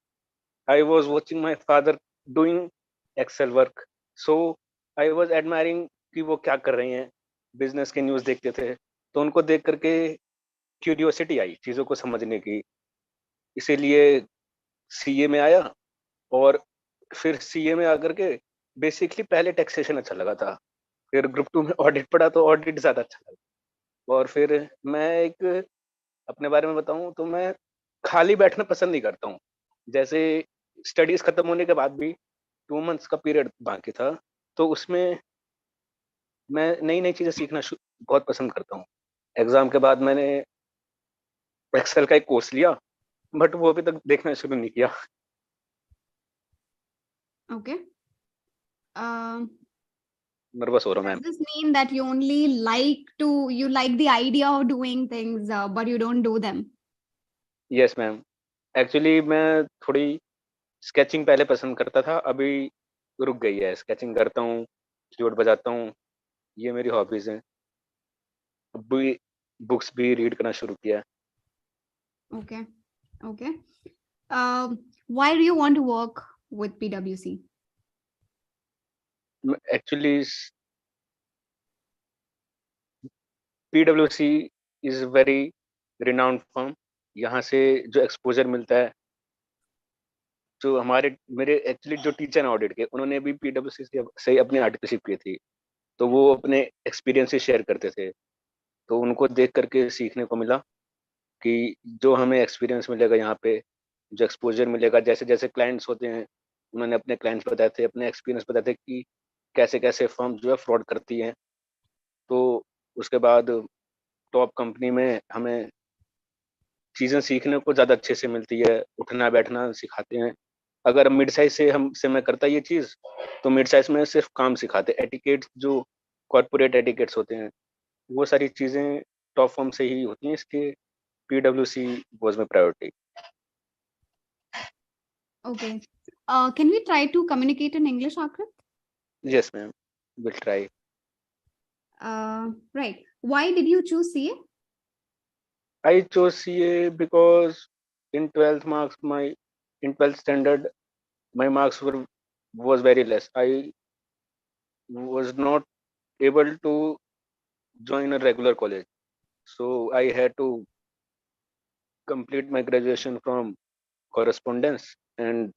I was watching my father doing Excel work, so I was admiring कि वो क्या कर रहे हैं। Business के news देखते थे तो उनको देख करके क्यूरियोसिटी आई चीज़ों को समझने की, इसीलिए सीए में आया। और फिर सीए में आकर के बेसिकली पहले टैक्सेशन अच्छा लगा था, फिर ग्रुप 2 में ऑडिट पढ़ा तो ऑडिट ज़्यादा अच्छा लगा। और फिर मैं एक अपने बारे में बताऊं तो मैं खाली बैठना पसंद नहीं करता हूँ। जैसे स्टडीज खत्म होने के बाद भी 2 मंथ्स का पीरियड बाकी था, तो उसमें मैं नई नई चीजें सीखना बहुत पसंद करता हूँ। एग्जाम के बाद मैंने एक्सेल का एक कोर्स लिया, बट वो अभी तक देखना शुरू नहीं किया। Okay. नर्वस हो रहा हूँ ma'am. Does this mean that you only you like the idea of doing things, but you don't do them? Yes ma'am, actually मैं थोड़ी स्केचिंग पहले पसंद करता था, अभी रुक गई है। स्केचिंग करता हूँ, फ्लूट बजाता हूँ, ये मेरी हॉबीज हैं। अभी बुक्स भी रीड करना शुरू किया है। Okay. Okay. Why do you want to work with PwC? Actually PwC is very renowned firm. यहाँ से जो एक्सपोजर मिलता है, जो मेरे एक्चुअली जो टीचर हैं ऑडिट के, उन्होंने भी PwC से अपनी आर्टिकलशिप की थी, तो वो अपने एक्सपीरियंसेस शेयर करते थे। तो उनको देख करके सीखने को मिला कि जो हमें एक्सपीरियंस मिलेगा यहाँ पे, जो एक्सपोजर मिलेगा, जैसे जैसे क्लाइंट्स होते हैं, उन्होंने अपने क्लाइंट्स बताए थे, अपने एक्सपीरियंस बताए थे कि कैसे कैसे फर्म जो है फ्रॉड करती हैं। तो उसके बाद टॉप कंपनी में हमें चीज़ें सीखने को ज़्यादा अच्छे से मिलती है, उठना बैठना सिखाते हैं। अगर मिड साइज से मैं करता ये चीज़, तो मिड साइज में सिर्फ काम सिखाते, एटिकेट्स जो कॉर्पोरेट एटिकेट्स होते हैं, वो सारी चीज़ें टॉप फर्म से ही होती हैं, इसलिए PwC was my priority. Okay. Can we try to communicate in English, Akrit? Yes, ma'am. We'll try. Right. Why did you choose CA? I chose CA because in 12th standard, my marks was very less. I was not able to join a regular college, so I had to complete my graduation from correspondence, and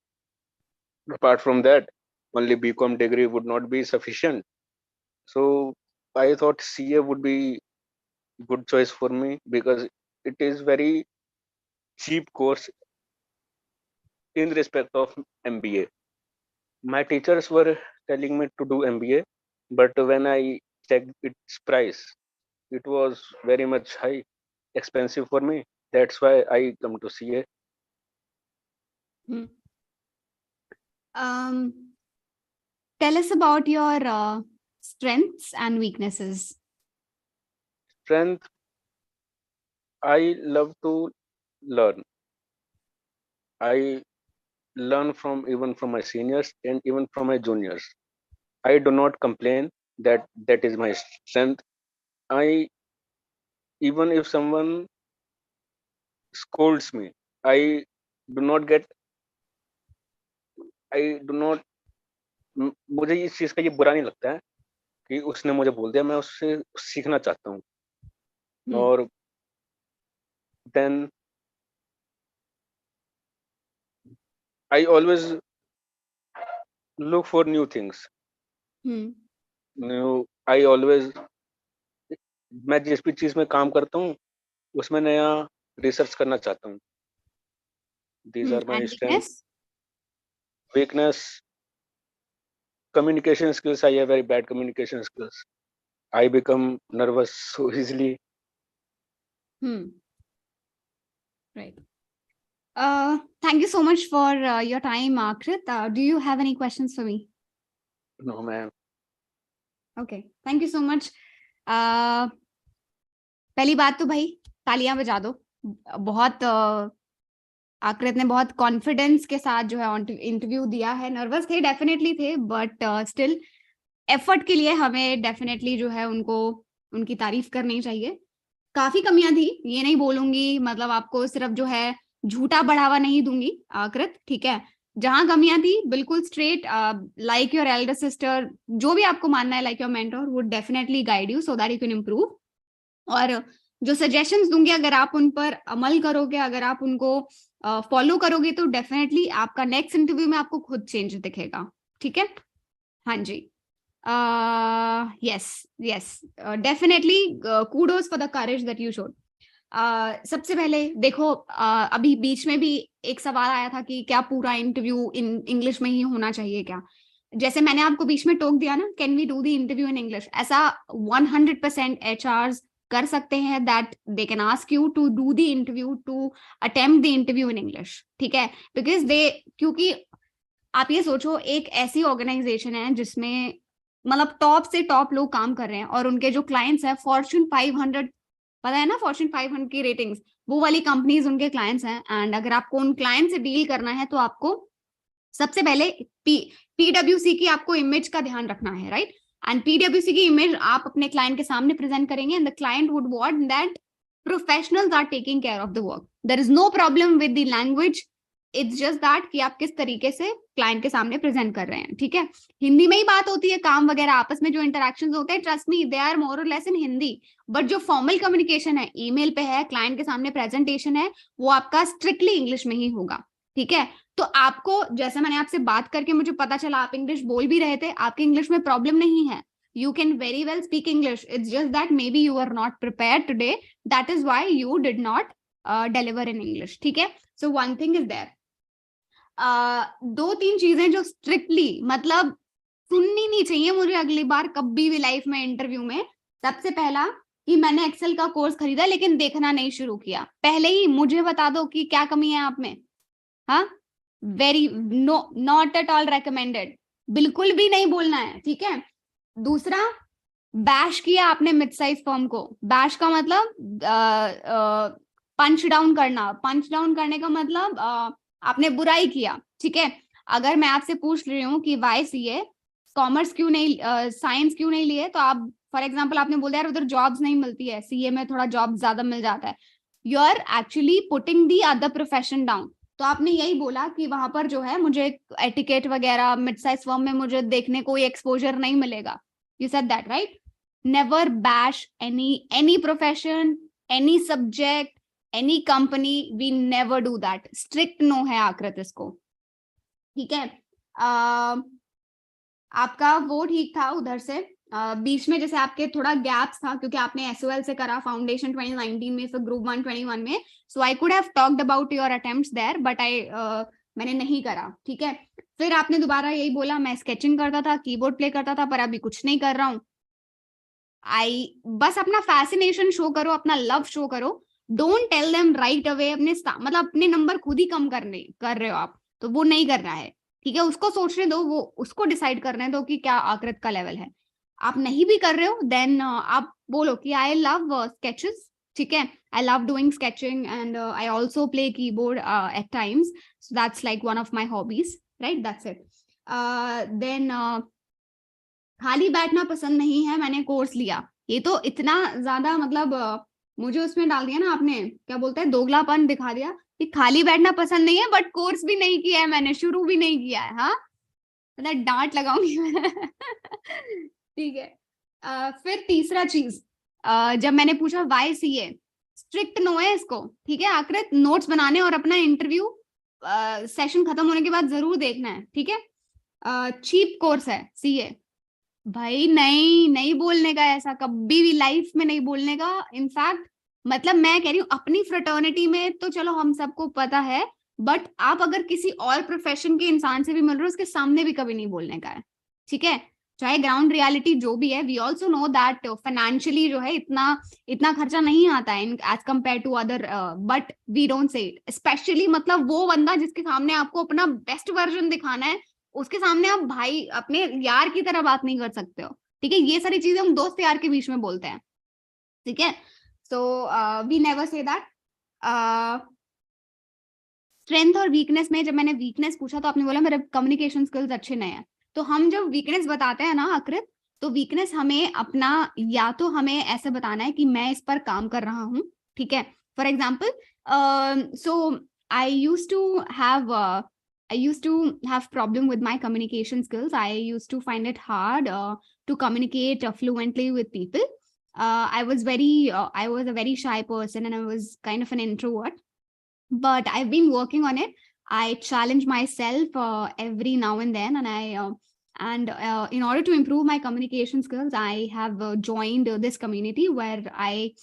apart from that, only BCom degree would not be sufficient. So I thought CA would be good choice for me because it is very cheap course in respect of MBA. My teachers were telling me to do MBA, but when I checked its price, it was very much high, expensive for me. That's why I come to CA. Tell us about your strengths and weaknesses. Strength, I love to learn. I learn from even from my seniors and even from my juniors. I do not complain. That is my strength. Even if someone scolds me, I do not get I do not मुझे इस चीज का ये बुरा नहीं लगता है कि उसने मुझे बोल दिया, मैं उससे सीखना चाहता हूँ। और then I always look for new things. I always मैं जिस भी चीज में काम करता हूँ उसमें नया रिसर्च करना चाहता हूँ। These are my And strengths. Weakness, communication skills. I have very bad communication skills. I become nervous so easily. Right. Thank you so much for your time, Akrit. Do you have any questions for me? No, ma'am. Okay. Thank you so much. पहली बात तो भाई तालियां बजा दो। बहुत आकृत ने बहुत कॉन्फिडेंस के साथ जो है इंटरव्यू दिया है। नर्वस थे, डेफिनेटली थे, बट स्टिल एफर्ट के लिए हमें डेफिनेटली जो है उनकी तारीफ करनी चाहिए। काफी कमियां थी, ये नहीं बोलूंगी, मतलब आपको सिर्फ जो है झूठा बढ़ावा नहीं दूंगी आकृत, ठीक है। जहां कमियां थी बिल्कुल straight, like your Elder sister, जो भी आपको मानना है, like your mentor would definitely guide you so that you can improve. और जो सजेशंस दूंगी, अगर आप उन पर अमल करोगे, अगर आप उनको फॉलो करोगे, तो डेफिनेटली आपका नेक्स्ट इंटरव्यू में आपको खुद चेंज दिखेगा, ठीक है। हाँ जी, yes, definitely kudos for the courage that you showed. सबसे पहले देखो, अभी बीच में भी एक सवाल आया था कि क्या पूरा इंटरव्यू इंग्लिश में ही होना चाहिए क्या। जैसे मैंने आपको बीच में टोक दिया ना, can we do the interview in English, ऐसा 100% एचआर्स कर सकते हैं, that they can ask you to do the interview, to attempt the interview in English, ठीक है, बिकॉज दे, क्योंकि आप ये सोचो एक ऐसी ऑर्गेनाइजेशन है जिसमें मतलब टॉप से टॉप लोग काम कर रहे हैं, और उनके जो क्लाइंट्स हैं फॉर्च्यून 500, पता है ना फॉर्च्यून 500 की रेटिंग्स, वो वाली कंपनीज उनके क्लाइंट्स हैं, एंड अगर आपको उन क्लाइंट से डील करना है तो आपको सबसे पहले पीडब्ल्यूसी की आपको इमेज का ध्यान रखना है, राइट, एंड पीडब्ल्यूसी की इमेज आप अपने क्लाइंट के सामने प्रेजेंट करेंगे, and the client would want that professionals are taking care of the work, there is no problem with the language, it's just that कि आप किस तरीके से क्लाइंट के सामने प्रेजेंट कर रहे हैं, ठीक है, हिंदी में ही बात होती है, काम वगैरह आपस में जो इंटरेक्शंस होते हैं, trust me they are more और लेस इन हिंदी, बट जो फॉर्मल कम्युनिकेशन है, ईमेल पे है, क्लाइंट के सामने प्रेजेंटेशन है, वो आपका स्ट्रिक्टली इंग्लिश में ही होगा, ठीक है, तो आपको, जैसे मैंने आपसे बात करके मुझे पता चला आप इंग्लिश बोल भी रहे थे, आपके इंग्लिश में प्रॉब्लम नहीं है, you can very well speak English, it's just that maybe you are not prepared today, that is why you did not deliver in English, ठीक है, so one thing is there, दो तीन चीजें जो strictly मतलब सुननी नहीं चाहिए मुझे अगली बार कभी भी लाइफ में इंटरव्यू में, सबसे पहला कि मैंने एक्सेल का कोर्स खरीदा लेकिन देखना नहीं शुरू किया, पहले ही मुझे बता दो कि क्या कमी है आप में, हाँ, very no, not at all recommended, बिल्कुल भी नहीं बोलना है, ठीक है। दूसरा, बैश किया आपने मिड साइज फर्म को, बैश का मतलब पंच डाउन करना, पंच डाउन करने का मतलब आपने बुराई किया, ठीक है, अगर मैं आपसे पूछ रही हूँ कि वाई सीए, कॉमर्स क्यों नहीं, साइंस क्यों नहीं लिए, तो आप फॉर एग्जांपल आपने बोल दिया यार उधर जॉब्स नहीं मिलती है, सीए में थोड़ा जॉब ज्यादा मिल जाता है, you are actually putting the other profession down, तो आपने यही बोला कि वहां पर जो है मुझे एटिकेट वगैरह मिड साइज फर्म में मुझे देखने कोई एक्सपोजर नहीं मिलेगा, you said that, right? Never bash any profession, any subject, any company, we never do that, strict no है आकृत इसको, ठीक है। आपका वो ठीक था उधर से, बीच में जैसे आपके थोड़ा गैप्स था क्योंकि आपने एसओएल से करा फाउंडेशन 2019 में, फिर ग्रुप 1 21 में, so I could have talked about your attempts there, but मैंने नहीं करा, ठीक है। फिर आपने दोबारा यही बोला मैं स्केचिंग करता था, कीबोर्ड प्ले करता था, पर अभी कुछ नहीं कर रहा हूँ, बस अपना फैसिनेशन शो करो, अपना लव शो करो, don't tell them right away, अपने मतलब अपने नंबर खुद ही कम कर रहे हो आप, तो वो नहीं करना है, ठीक है, उसको सोचने दो, वो उसको डिसाइड करने दो कि क्या आकृत का लेवल है, आप नहीं भी कर रहे हो देन आप बोलो कि आई लव स्केचेस, ठीक है, I love doing sketching and I also play keyboard at times, so that's like one of my hobbies, right, that's it. Then खाली बैठना पसंद नहीं है, मैंने कोर्स लिया, ये तो इतना ज्यादा मतलब मुझे उसमें डाल दिया ना आपने, क्या बोलते हैं, दोगलापन दिखा दिया कि खाली बैठना पसंद नहीं है बट कोर्स भी नहीं किया है मैंने, शुरू भी नहीं किया है, हाँ, मतलब डांट लगाऊंगी मैं ठीक है। फिर तीसरा चीज, जब मैंने पूछा वाई सीए, स्ट्रिक्ट नो है इसको, ठीक है, आकृत नोट्स बनाने और अपना इंटरव्यू सेशन खत्म होने के बाद जरूर देखना है, ठीक है, चीप कोर्स है सीए, भाई नहीं बोलने का, ऐसा कभी भी लाइफ में नहीं बोलने का, इनफैक्ट मतलब मैं कह रही हूँ अपनी फ्रेटर्निटी में तो चलो हम सबको पता है, बट आप अगर किसी और प्रोफेशन के इंसान से भी मिल रहे हो उसके सामने भी कभी नहीं बोलने का है, ठीक है, चाहे ग्राउंड रियलिटी जो भी है, we also know that financially जो है इतना खर्चा नहीं आता है as compare to other, but we don't say it, specially मतलब वो बंदा जिसके सामने आपको अपना बेस्ट वर्जन दिखाना है, उसके सामने आप भाई अपने यार की तरह बात नहीं कर सकते हो, ठीक है, ये सारी चीजें हम दोस्त यार के बीच में बोलते हैं, ठीक है, so we never say that. Strength और वीकनेस में जब मैंने वीकनेस पूछा तो आपने बोला मेरे कम्युनिकेशन स्किल्स अच्छे नहीं है, तो हम जब वीकनेस बताते हैं ना आकृत, तो वीकनेस हमें अपना, या तो हमें ऐसे बताना है कि मैं इस पर काम कर रहा हूँ, ठीक है, for example, so I used to have problem with my communication skills. I used to find it hard to communicate fluently with people. I was a very shy person and I was kind of an introvert, but I've been working on it. I challenge myself every now and then, and And in order to improve my communication skills, I have joined this community where I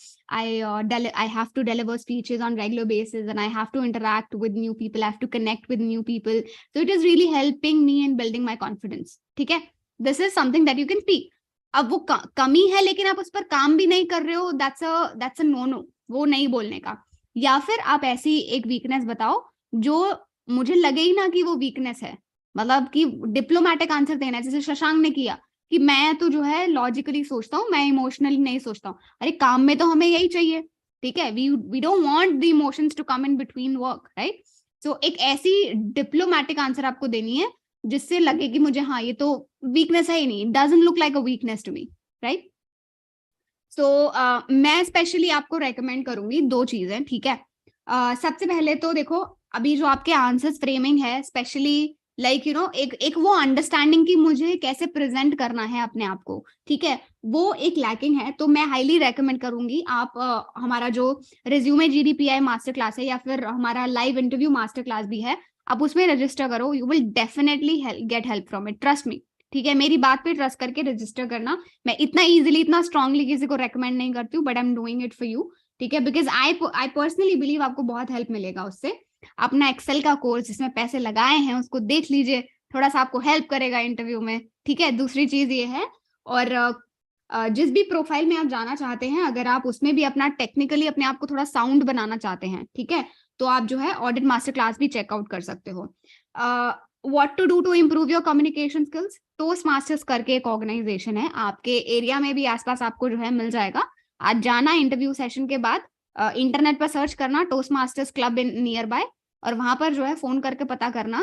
have to deliver speeches on regular basis, and I have to interact with new people. I have to connect with new people. So it is really helping me in building my confidence. ठीक है? This is something that you can speak. अब वो कमी है लेकिन आप उस पर काम भी नहीं कर रहे हो, that's a no, वो नहीं बोलने का. या फिर आप ऐसी एक वीकनेस बताओ जो मुझे लगे ही ना कि वो वीकनेस है, मतलब कि डिप्लोमेटिक आंसर देना है, जैसे शशांक ने किया कि मैं तो जो है लॉजिकली सोचता हूँ, मैं इमोशनली नहीं सोचता हूँ. अरे काम में तो हमें यही चाहिए, ठीक है? We don't want the emotions to come in between work, right? So एक ऐसी डिप्लोमेटिक आंसर आपको देनी है जिससे लगे कि मुझे हाँ ये तो वीकनेस है ही नहीं, doesn't look like a weakness to me, right? So मैं स्पेशली आपको रेकमेंड करूंगी 2 चीजें, ठीक है? सबसे पहले तो देखो, अभी जो आपके आंसर्स फ्रेमिंग है, स्पेशली लाइक यू नो एक वो अंडरस्टैंडिंग कि मुझे कैसे प्रेजेंट करना है अपने आप को, ठीक है, वो एक लैकिंग है. तो मैं हाईली रेकमेंड करूंगी आप हमारा जो रिज्यूमे GDPI मास्टर क्लास है या फिर हमारा लाइव इंटरव्यू मास्टर क्लास भी है, आप उसमें रजिस्टर करो. You will definitely get help from it, trust me, ठीक है? मेरी बात पे ट्रस्ट करके रजिस्टर करना. मैं इतना इजीली, इतना स्ट्रांगली किसी को रेकमेंड नहीं करती हूँ, but I am doing it for you, ठीक है? बिकॉज आई पर्सनली बिलीव आपको बहुत हेल्प मिलेगा उससे. अपना एक्सेल का कोर्स जिसमें पैसे लगाए हैं उसको देख लीजिए, थोड़ा सा आपको हेल्प करेगा इंटरव्यू में, ठीक है? दूसरी चीज ये है, और जिस भी प्रोफाइल में आप जाना चाहते हैं, अगर आप उसमें भी अपना टेक्निकली अपने आप को थोड़ा साउंड बनाना चाहते हैं, ठीक है, तो आप जो है ऑडिट मास्टर क्लास भी चेकआउट कर सकते हो. What to do to improve your communication skills? Toastmasters करके एक ऑर्गेनाइजेशन है, आपके एरिया में भी आसपास आपको जो है मिल जाएगा. आज जाना इंटरव्यू सेशन के बाद, इंटरनेट पर सर्च करना toast masters club in near by, और वहां पर जो है फोन करके पता करना.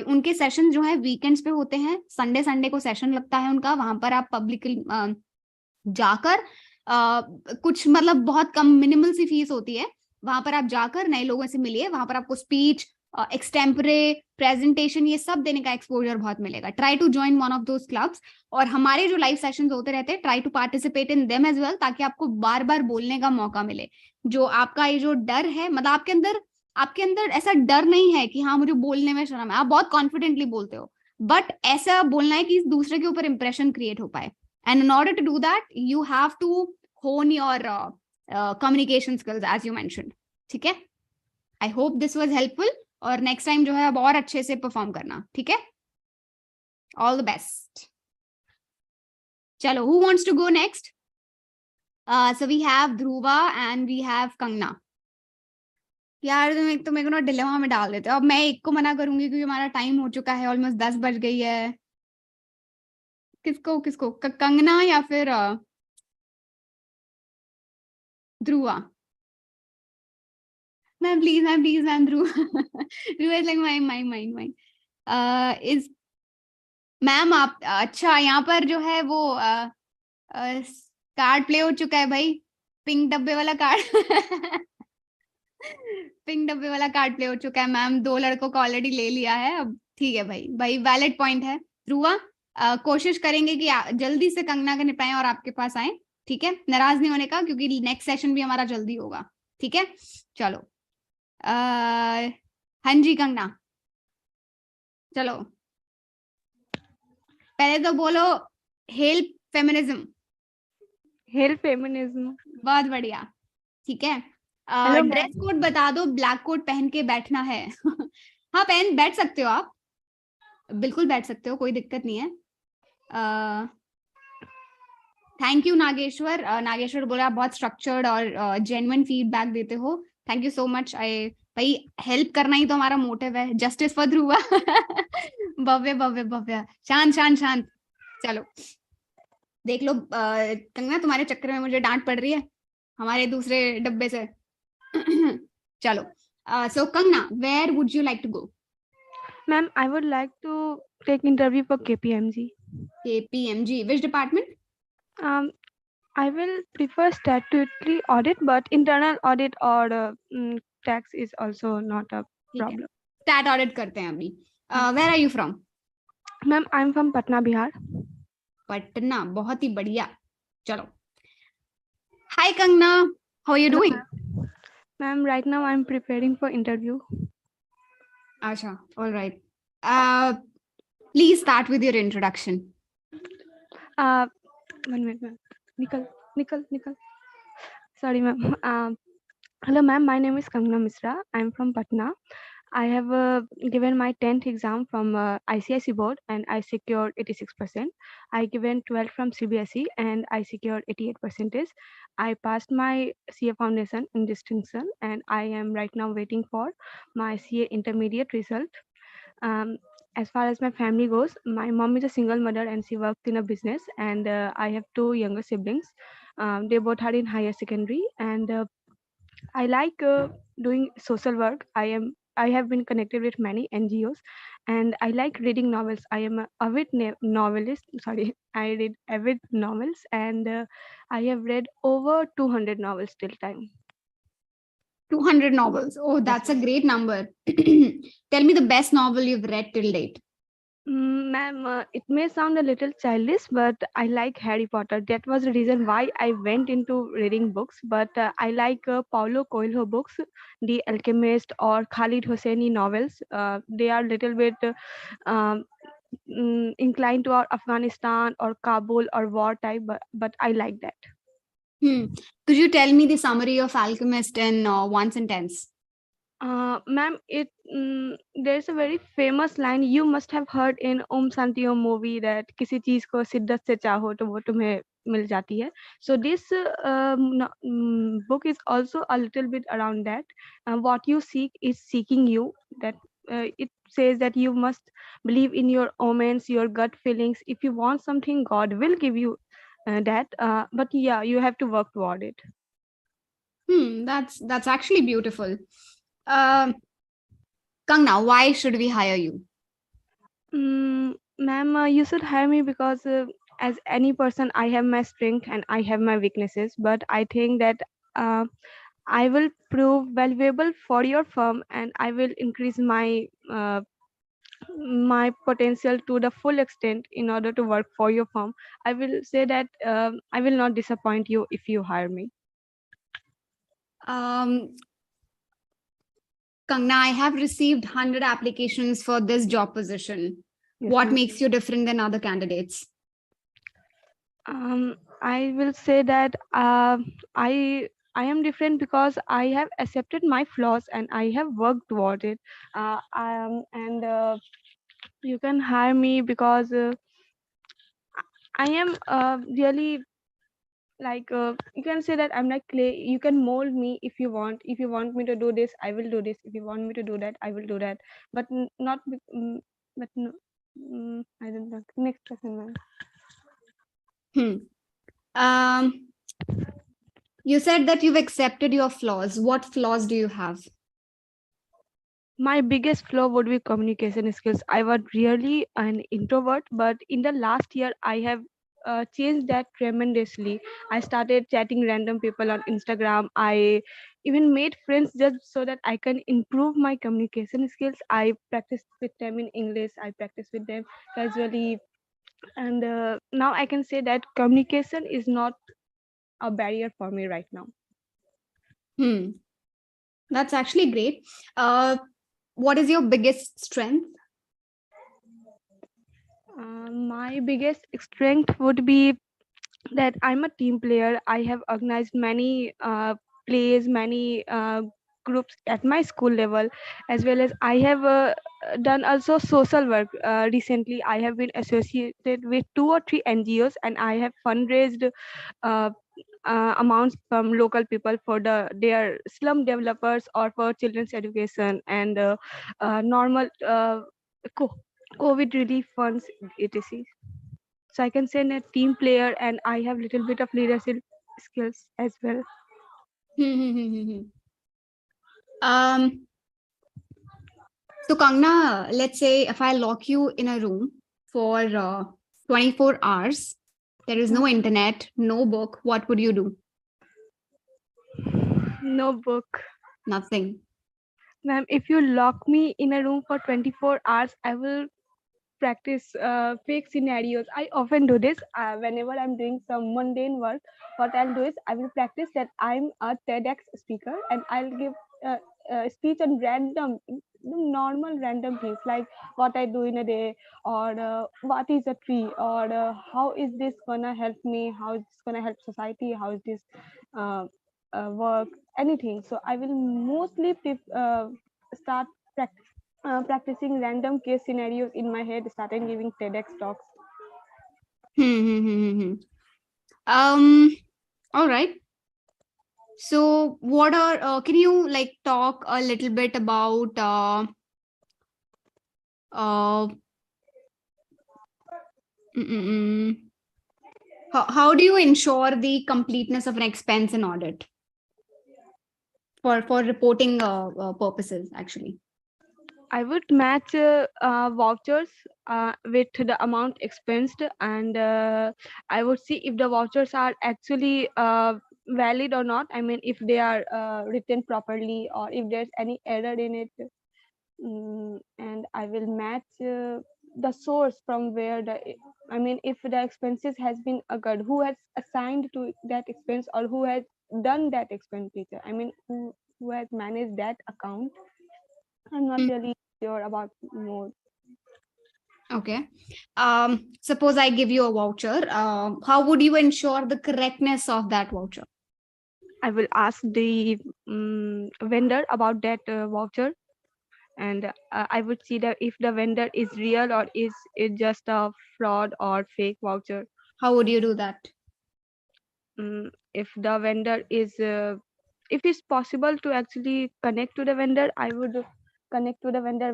उनके सेशन जो है वीकेंड्स पे होते हैं, संडे को सेशन लगता है उनका. वहां पर आप पब्लिकली जाकर कुछ मतलब बहुत कम मिनिमल सी फीस होती है, वहां पर आप जाकर नए लोगों से मिलिए. वहां पर आपको स्पीच, एक्सटेम्परे, प्रेजेंटेशन, ये सब देने का एक्सपोजर बहुत मिलेगा. Try to join one of those clubs. और हमारे जो लाइव सेशंस होते रहते हैं, try to participate in them as well, ताकि आपको बार बार बोलने का मौका मिले. जो आपका ये जो डर है, मतलब आपके अंदर ऐसा डर नहीं है कि हाँ मुझे बोलने में शर्म है, आप बहुत कॉन्फिडेंटली बोलते हो, बट ऐसा बोलना है कि दूसरे के ऊपर इंप्रेशन क्रिएट हो पाए. And in order to do that you have to hone your communication skills as you mentioned, ठीक है? I hope this was helpful, और नेक्स्ट टाइम जो है अब और अच्छे से परफॉर्म करना, ठीक है? All the best. चलो, who wants to go next? So we have Dhruva and we have Kangana. यार तुम एक तो मेरे को ना डिलेमा में डाल देते हो. अब मैं एक को मना करूंगी क्योंकि हमारा टाइम हो चुका है, ऑलमोस्ट 10 बज गई है. किसको कंगना या फिर Dhruva? Ma'am please ma'am Dhruva. Dhruva is like my is ma'am. आप अच्छा, यहाँ पर जो है वो कार्ड प्ले हो चुका है भाई, पिंक डब्बे वाला कार्ड. पिंक डब्बे वाला कार्ड प्ले हो चुका है मैम. 2 लड़कों को ऑलरेडी ले लिया है. अब ठीक है भाई वैलिड पॉइंट है. ध्रुवा, कोशिश करेंगे कि जल्दी से कंगना का निपटाएं और आपके पास आए, ठीक है? नाराज नहीं होने का, क्योंकि नेक्स्ट सेशन भी हमारा जल्दी होगा, ठीक है? चलो, हाँ जी कंगना, चलो पहले तो बोलो हेल्प फेमिनिज्म. Help feminism. बहुत बढ़िया, ठीक है? Hello, ड्रेस कोड बता दो, ब्लैक कोट पहन के बैठना है. हाँ, बैठ सकते हो आप, बिल्कुल बैठ सकते हो, कोई दिक्कत नहीं है. Thank you Nageshwar. नागेश्वर बोला आप बहुत स्ट्रक्चर्ड और जेन्युइन फीडबैक देते हो. Thank you so much. भाई हेल्प करना ही तो हमारा मोटिव है. Justice for Dhruva. भव्य. शांत. चलो देख लो, कंगना तुम्हारे चक्कर में मुझे डांट पड़ रही है हमारे दूसरे डब्बे से. चलो, so Kangna, where would you like to go? Ma'am, I would like to take interview for KPMG. KPMG, which department? I will prefer statutory audit, but internal audit or tax is also not a problem. Stat audit करते हैं अभी. Where are you from? Ma'am, I'm from Patna, Bihar. Patna, बहुत ही बढ़िया. चलो. Hi Kangna, how are you doing? Ma'am, right now I'm preparing for interview. अच्छा, all right. Please start with your introduction. 1 minute, ma'am. Nikal. Sorry, ma'am. Hello, ma'am. My name is Kangna Misra. I'm from Patna. I have given my 10th exam from ICIC board and I secured 86%. I given 12th from CBSE and I secured 88%. I passed my CA foundation in distinction and I am right now waiting for my CA intermediate result. As far as my family goes, my mom is a single mother and she works in a business, and I have two younger siblings. They both are in higher secondary, and I like doing social work. I have been connected with many NGOs, and I like reading novels. I am a avid novelist. Sorry, I read avid novels, and I have read over 200 novels till time. 200 novels. Oh, that's a great number. Tell me the best novel you've read till date. Ma'am, it may sound a little childish, but I like Harry Potter. That was the reason why I went into reading books. But I like Paulo Coelho books, The Alchemist, or Khalid Hosseini novels. They are little bit um, inclined to Afghanistan or Kabul or war type, but I like that. Could you tell me the summary of Alchemist in one sentence? Ma'am, there's a very famous line you must have heard in Om Shanti Om movie that किसी चीज को शिद्दत से चाहो तो वो तुम्हें मिल जाती है. So this book is also a little bit around that. What you seek is seeking you. That it says that you must believe in your omens, your gut feelings. If you want something, God will give you that. But yeah, you have to work toward it. That's actually beautiful. Kangna, why should we hire you? Ma'am, you should hire me because as any person, I have my strength and I have my weaknesses. But I think that I will prove valuable for your firm and I will increase my my potential to the full extent in order to work for your firm. I will say that I will not disappoint you if you hire me. Kangna, I have received 100 applications for this job position. Yes, What ma'am. makes you different than other candidates? I will say that I am different because I have accepted my flaws and I have worked toward it. And you can hire me because I am really like you can say that I'm like clay. You can mold me if you want. If you want me to do this, I will do this. If you want me to do that, I will do that. But not. But no, I don't know. Next question, ma'am. You said that you've accepted your flaws. What flaws do you have? My biggest flaw would be communication skills. I was really an introvert, but in the last year, I have changed that tremendously. I started chatting random people on Instagram. I even made friends just so that I can improve my communication skills. I practice with them in English. I practice with them casually. And now I can say that communication is not a barrier for me right now. That's actually great. What is your biggest strength? My biggest strength would be that I'm a team player. I have organized many plays, many groups at my school level, as well as I have done also social work. Recently, I have been associated with 2 or 3 NGOs, and I have fundraised amounts from local people for their slum developers or for children's education and normal COVID relief funds, etc. So I can say I'm a team player and I have little bit of leadership skills as well. So Kangna, let's say if I lock you in a room for 24 hours, there is no internet, no book, what would you do? No book. Nothing. Ma'am, if you lock me in a room for 24 hours, I will practice fake scenarios. I often do this whenever I'm doing some mundane work. What I'll do is I will practice that I'm a TEDx speaker and I'll give speech on random, normal random things like what I do in a day, or what is a tree, or how is this gonna help me, how it's gonna help society, how is this uh, work, anything. So I will mostly start practicing random case scenarios in my head, started giving TEDx talks. All right. So what are, can you like talk a little bit about how do you ensure the completeness of an expense in audit for reporting purposes actually? I would match vouchers with the amount expensed, and I would see if the vouchers are actually valid or not. I mean, if they are written properly, or if there's any error in it. And I will match the source from where I mean, if the expenses has been occurred, who has assigned to that expense, or who has done that expenditure. I mean, who has managed that account. I'm not really sure about more. Okay. Suppose I give you a voucher. How would you ensure the correctness of that voucher? I will ask the vendor about that voucher, and I would see that if the vendor is real, or is it just a fraud or fake voucher. How would you do that? If the vendor is if it's possible to actually connect to the vendor, I would connect to the vendor,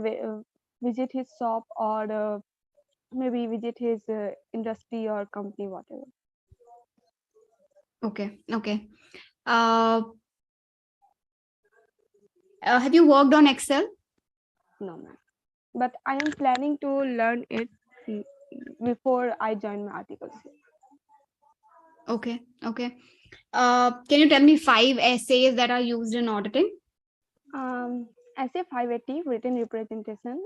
visit his shop, or maybe visit his industry or company, whatever. Okay. Okay. Have you worked on Excel? No, ma'am. But I am planning to learn it before I join my articles. Okay. Okay. Can you tell me 5 essays that are used in auditing? Essay 580 written representation,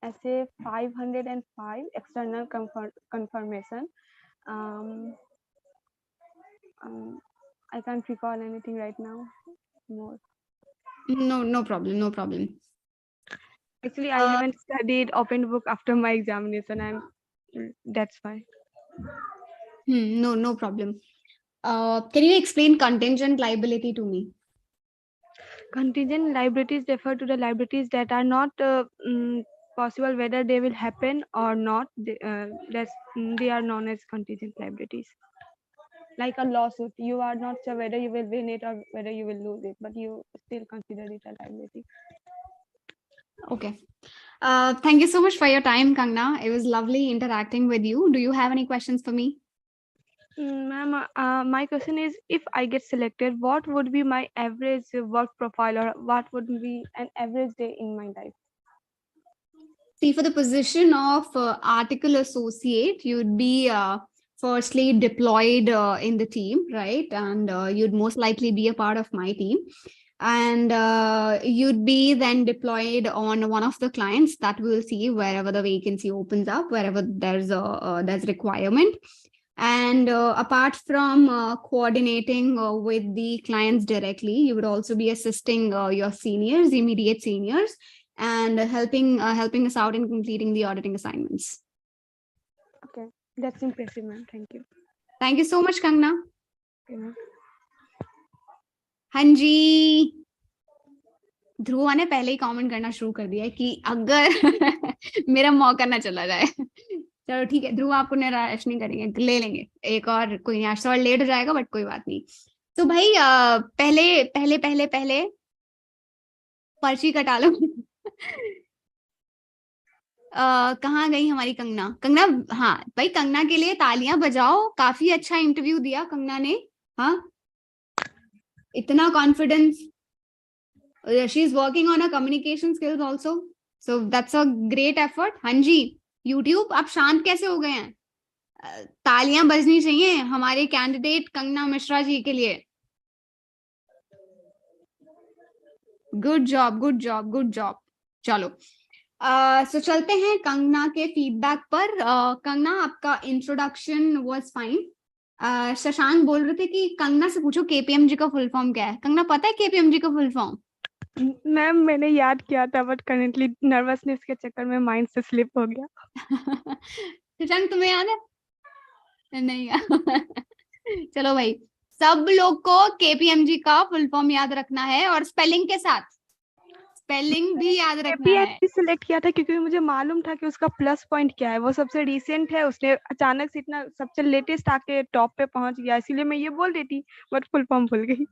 essay 505 external confirmation. I can't recall anything right now more. No problem. No problem. Actually, I haven't studied open book after my examination. That's why. No problem. Can you explain contingent liability to me? Contingent liabilities refer to the liabilities that are not possible whether they will happen or not. They are known as contingent liabilities. Like a lawsuit, you are not sure whether you will win it or whether you will lose it, but you still consider it a liability. Okay. Thank you so much for your time, Kangna. It was lovely interacting with you. Do you have any questions for me? Ma'am, my question is, if I get selected, what would be my average work profile, or what would be an average day in my life? See, for the position of article associate, you'd be firstly deployed in the team, right? And you'd most likely be a part of my team. And you'd be then deployed on one of the clients that we'll see wherever the vacancy opens up, wherever there's requirement. And apart from coordinating with the clients directly, you would also be assisting your seniors, immediate seniors, and helping us out in completing the auditing assignments. Okay, that's impressive, ma'am. Thank you. Thank you so much, Kangna. Okay, हाँ जी, ध्रुवा ने पहले ही comment करना शुरू कर दिया है कि अगर मेरा मौका ना चला जाए। चलो ठीक है, ध्रुव आपको निराश नहीं करेंगे, ले लेंगे एक और, कोई नहीं, सवाल लेट हो जाएगा बट कोई बात नहीं। तो भाई पहले पहले पहले पहले पर्ची कटा लो। कहाँ गई हमारी कंगना? कंगना, हाँ भाई, कंगना के लिए तालियां बजाओ, काफी अच्छा इंटरव्यू दिया कंगना ने। हाँ, इतना confidence. She is working on a communication skills also, so that's a great effort. हाँ जी, यूट्यूब आप शांत कैसे हो गए हैं? तालियां बजनी चाहिए हमारे कैंडिडेट कंगना मिश्रा जी के लिए। Good job, good job, good job. चलो सो चलते हैं कंगना के फीडबैक पर। कंगना, आपका इंट्रोडक्शन वाज फाइन। शशांक बोल रहे थे कि कंगना से पूछो केपीएमजी का फुल फॉर्म क्या है। कंगना, पता है केपीएमजी का फुल फॉर्म? मैम मैंने याद किया था बट करेंटली नर्वसनेस के चक्कर में माइंड से स्लिप हो गया। शशांक तुम्हें याद है? नहीं चलो भाई, सब लोग को केपीएमजी का फुल फॉर्म याद रखना है और स्पेलिंग के साथ, स्पेलिंग भी याद रखना है। केपीएमजी सिलेक्ट किया था क्योंकि मुझे मालूम था कि उसका प्लस पॉइंट क्या है, वो सबसे रिसेंट है, उसने अचानक से इतना सबसे लेटेस्ट आके टॉप पे पहुंच गया, इसीलिए मैं ये बोल देती बट फुल फॉर्म भूल गई।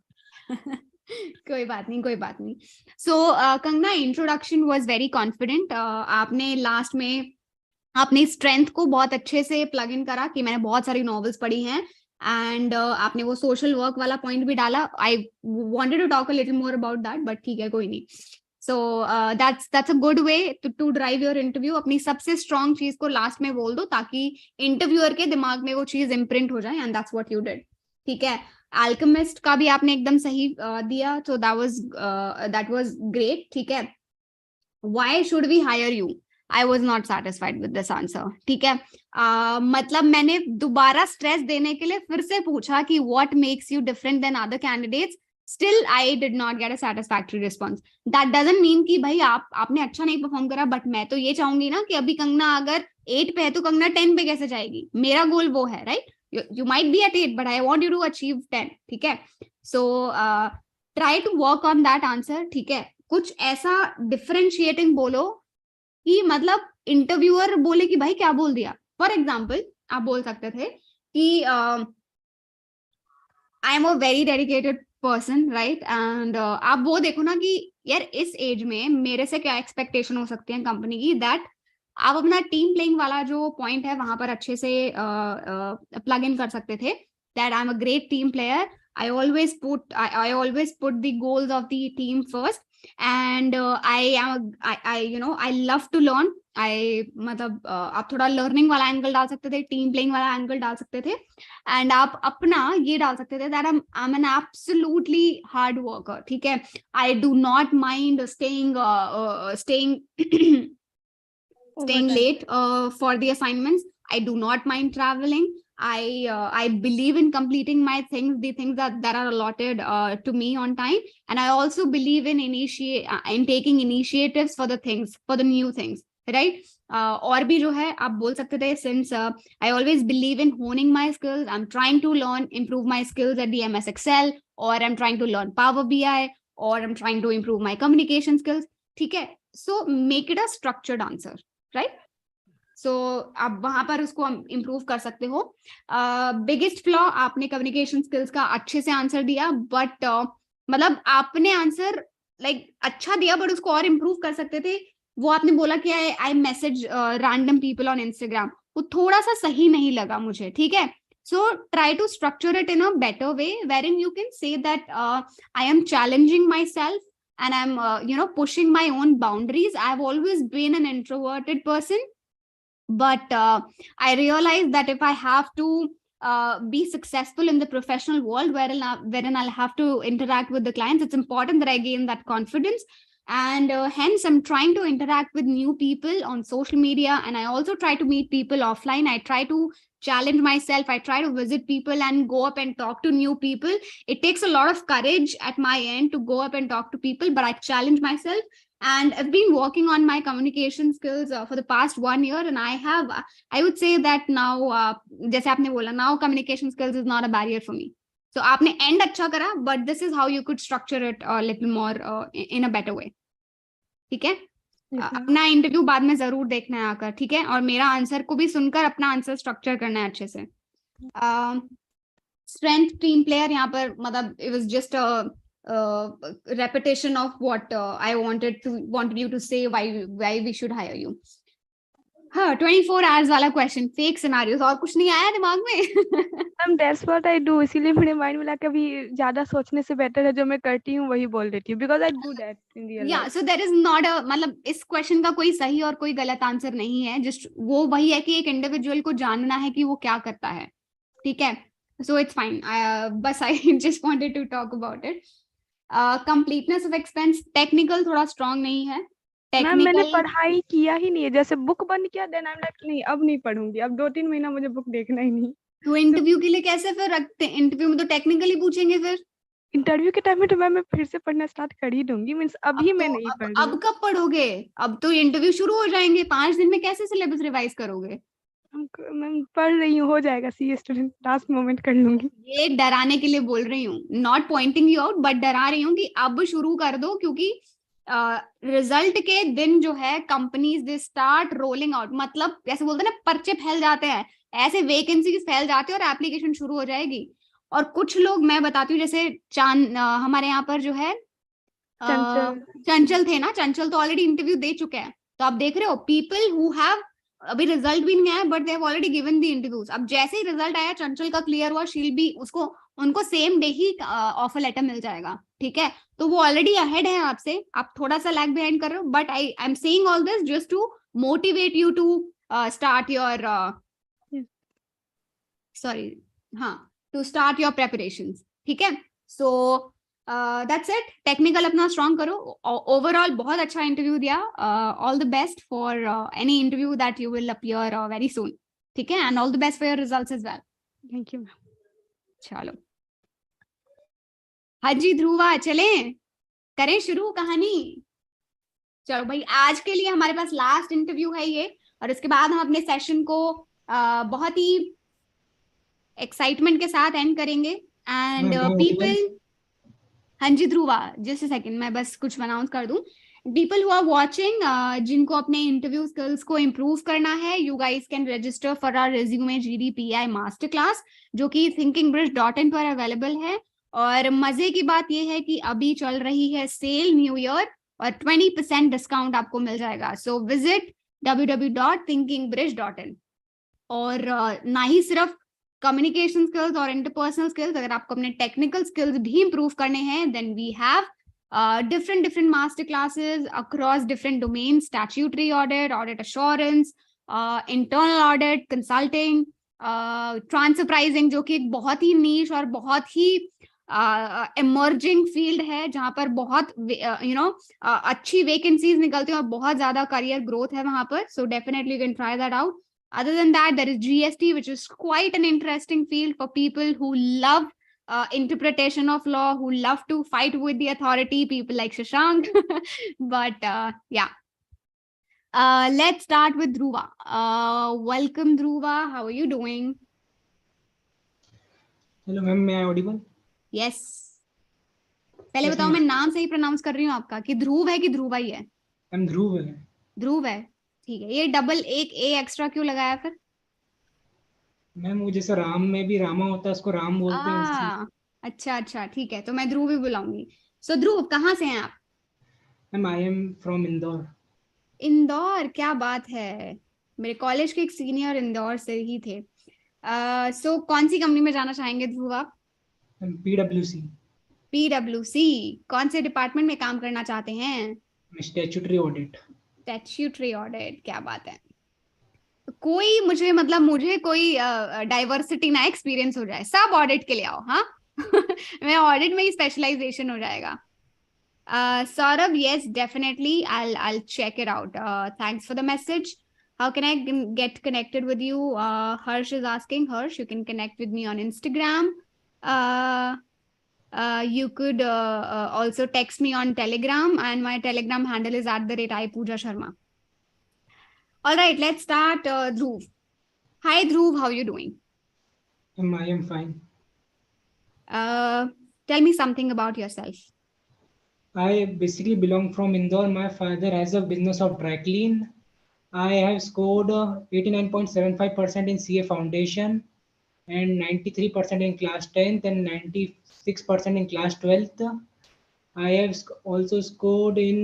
कोई बात नहीं, कोई बात नहीं। So Kangana, introduction was very confident. आपने लास्ट में अपनी स्ट्रेंथ को बहुत अच्छे से प्लग इन करा कि मैंने बहुत सारी नॉवेल्स पढ़ी हैं, एंड आपने वो सोशल वर्क वाला पॉइंट भी डाला। I wanted to talk a little more about that, but ठीक है, कोई नहीं। So that's a good way to drive your interview. अपनी सबसे स्ट्रॉन्ग चीज को लास्ट में बोल दो ताकि इंटरव्यूअर के दिमाग में वो चीज इम्प्रिंट हो जाए, and that's what you did. ठीक है, अल्केमिस्ट का भी आपने एकदम सही दिया, so that was great। ठीक है, why should we hire you? I was not satisfied with this answer। ठीक है, मतलब मैंने दोबारा स्ट्रेस देने के लिए फिर से पूछा कि what makes you different than other candidates, still I did not get a satisfactory response। that doesn't mean कि भाई आपने अच्छा नहीं परफॉर्म करा, बट मैं तो ये चाहूंगी ना कि अभी कंगना अगर 8 पे है तो कंगना 10 पे कैसे जाएगी? मेरा गोल वो है, right? You might be at 8 but I want you to achieve 10। ठीक है, so try to work on that answer। ठीक है, कुछ ऐसा डिफरेंशिएटिंग बोलो कि मतलब इंटरव्यूअर बोले कि भाई क्या बोल दिया। फॉर एग्जाम्पल आप बोल सकते थे कि आई am a very dedicated person, right? And आप वो देखो ना कि यार इस एज में मेरे से क्या एक्सपेक्टेशन हो सकती है कंपनी की, दैट आप अपना टीम प्लेइंग वाला जो पॉइंट है वहां पर अच्छे से प्लग इन कर सकते थे। That I am a great team player, I always put the goals of the team first, and I love to learn। मतलब आप थोड़ा लर्निंग वाला एंगल डाल सकते थे, टीम प्लेइंग वाला एंगल डाल सकते थे, एंड आप अपना ये डाल सकते थे that I M an absolutely hard worker. ठीक है, I do not mind staying late for the assignments। I do not mind traveling। I believe in completing my things, the things that are allotted to me on time, and I also believe in taking initiatives for the things, for the new things, right? और भी जो है आप बोल सकते थे, since I always believe in honing my skills, I'm trying to improve my skills at the MS Excel, or I'm trying to learn Power BI, or I'm trying to improve my communication skills। ठीक है, so make it a structured answer, right? So आप वहां पर उसको improve कर सकते हो। Biggest flaw, आपने कम्युनिकेशन स्किल्स का अच्छे से आंसर दिया, बट मतलब आपने आंसर अच्छा दिया, बट उसको और इम्प्रूव कर सकते थे। वो आपने बोला कि I message random people on Instagram, वो थोड़ा सा सही नहीं लगा मुझे। ठीक है, so try to structure it in a better way wherein you can say that I am challenging myself and I'm pushing my own boundaries। I've always been an introverted person, but I realized that if I have to be successful in the professional world wherein I'll have to interact with the clients, it's important that I gain that confidence, and hence I'm trying to interact with new people on social media, and I also try to meet people offline। I try to challenge myself, I try to visit people and go up and talk to new people। It takes a lot of courage at my end to go up and talk to people, but I challenge myself, and I've been working on my communication skills for the past 1 year, and I would say that now जैसे आपने बोला, now communication skills is not a barrier for me। So आपने end अच्छा करा, but this is how you could structure it a little more in a better way। ठीक है, अपना interview बाद में जरूर देखना है आकर। ठीक है, और मेरा आंसर को भी सुनकर अपना आंसर स्ट्रक्चर करना है अच्छे से। स्ट्रेंथ टीम प्लेयर, यहाँ पर मतलब it was just a repetition of what I wanted you to say why we should hire you। हाँ, 24 hours वाला क्वेश्चन, फेक सिनारियोस, और कुछ नहीं आया दिमाग में? Ma'am that's what I do, इसीलिए मेरे माइंड में ला कभी ज्यादा सोचने से बेटर है जो मैं करती हूँ वही बोल देती हूँ, because I do that in real या so there is not a, मतलब इस क्वेश्चन का कोई सही और कोई गलत आंसर नहीं है, जस्ट वो वही है कि एक इंडिविजुअल को जानना है कि वो क्या करता है। ठीक है, सो इट्स फाइन, बस I just wanted to talk about it. Completeness of expense, technical थोड़ा स्ट्रांग नहीं है। मैम मैंने पढ़ाई किया ही नहीं है, जैसे बुक बंद किया देन आई एम लाइक नहीं अब नहीं पढ़ूंगी, अब 2-3 महीना मुझे बुक देखना ही नहीं। तो इंटरव्यू के लिए कैसे फिर रखते हैं? इंटरव्यू में तो टेक्निकली पूछेंगे फिर। इंटरव्यू के टाइम में तो मैम मैं फिर से पढ़ना स्टार्ट कर ही दूंगी, मीन्स अभी मैं नहीं पढ़ रही अब हूँ। कब पढ़ोगे? अब तो इंटरव्यू शुरू हो जाएंगे, 5 दिन में कैसे सिलेबस रिवाइज करोगे? मैम पढ़ रही हूँ, हो जाएगा, सी स्टूडेंट, लास्ट मोमेंट कर लूंगी। ये डराने के लिए बोल रही हूँ, not Poynting you out, but डरा रही हूँ कि अब शुरू कर दो, क्योंकि रिजल्ट के दिन जो है companies they start rolling out, मतलब जैसे बोलते हैं ना, पर्चे फैल जाते हैं, ऐसे वैकेंसीज फैल जाती है और एप्लीकेशन शुरू हो जाएगी। और कुछ लोग, मैं बताती हूँ, जैसे हमारे यहाँ पर जो है चंचल। चंचल थे ना, चंचल तो ऑलरेडी इंटरव्यू दे चुके हैं। तो आप देख रहे हो, पीपल हु हैव, अभी रिजल्ट भी नहीं आया but they have already given the interviews. अब जैसे ही रिजल्ट आया, चंचल का क्लियर हुआ, शील भी, उसको उनको सेम डे ही ऑफर लेटर मिल जाएगा, ठीक है? तो वो ऑलरेडी अहेड है आपसे, आप थोड़ा सा लैग बिहाइंड कर रहे हो, but I am saying all this just to motivate you to start your sorry, हाँ, टू स्टार्ट योर प्रेपरेशंस, ठीक है? So that's it. टेक्निकल अपना स्ट्रॉन्ग करो। ओवरऑल बहुत अच्छा इंटरव्यू दिया। All the best for any interview that you will appear very soon, ठीक है? And all the best for your results as well. Thank you ma'am. चलो, हाँ जी ध्रुवा, चलें, करें शुरू कहानी। चलो भाई, आज के लिए हमारे पास लास्ट इंटरव्यू है ये, और इसके बाद हम अपने सेशन को बहुत ही एक्साइटमेंट के साथ एंड करेंगे। एंड पीपल, हाँ जी ध्रुवा, जस्ट अ सेकंड, मैं बस कुछ अनाउंस कर दूं। पीपल हु आर वाचिंग, जिनको अपने इंटरव्यू स्किल्स को इम्प्रूव करना है, you guys can register for our resume GDPI master class, जो कि thinkingbridge.in पर अवेलेबल है। और मजे की बात यह है कि अभी चल रही है सेल न्यू ईयर, और 20% डिस्काउंट आपको मिल जाएगा। So visit www.thinkingbridge.in। और ना ही सिर्फ कम्युनिकेशन स्किल्स और इंटरपर्सनल स्किल्स, अगर आपको अपने टेक्निकल स्किल्स भी इंप्रूव करने हैं, then we have different master classes across different domains: statutory audit, audit assurance, internal audit, consulting, transfer pricing, जो कि एक बहुत ही नीश और बहुत ही emerging field है, जहां पर बहुत अच्छी वैकेंसीज निकलती हैं और बहुत ज्यादा करियर ग्रोथ है वहां पर। So definitely you can try that out. Other than that, there is GST, which is quite an interesting field for people who love interpretation of law, who love to fight with the authority, people like Shashank. But yeah, let's start with Dhruva. Welcome, Dhruva. How are you doing? Hello ma'am, मैं Audible? Yes. पहले Yes, बताओ, ma'am. मैं नाम सही pronounce कर रही हूँ आपका, कि ध्रुव है कि ध्रुवा ही है? मैम ध्रुव है। ध्रुव है, ठीक है। ये डबल एक ए एक्स्ट्रा क्यों लगाया फिर? मैम वो जैसे राम में भी रामा होता है, उसको राम बोलते हैं इसलिए। अच्छा अच्छा, ठीक है, तो मैं ध्रुव ही बुलाऊंगी। सो ध्रुव, कहाँ से हैं आप? Ma'am I am from Indore. Indore, क्या बात है। मेरे कॉलेज के एक सीनियर इंदौर से ही थे। सो कौन सी कंपनी में जाना चाहेंगे ध्रुव आप? Ma'am PWC। PWC, कौन से डिपार्टमेंट में काम करना चाहते हैं? Statutory audit. स्टैट्यूटरी ऑडिट, क्या बात है। कोई मुझे कोई डाइवर्सिटी ना एक्सपीरियंस हो जाए, सब ऑडिट के लिए आओ, हाँ। मैं ऑडिट में ही स्पेशलाइजेशन हो जाएगा। Saurabh, yes, definitely. I'll check it out. Thanks for the message. How can I get connected with you? Harsh is asking. Harsh, you can connect with me on Instagram. You could also text me on Telegram, and my Telegram handle is @Pooja Sharma. All right, let's start. Dhruv. Hi, Dhruv. How are you doing? Ma'am I am fine. Tell me something about yourself. I basically belong from Indore. My father has a business of dry clean. I have scored 89.75% in CA Foundation and 93% in class 10th and 96% in class 12th. I have also scored in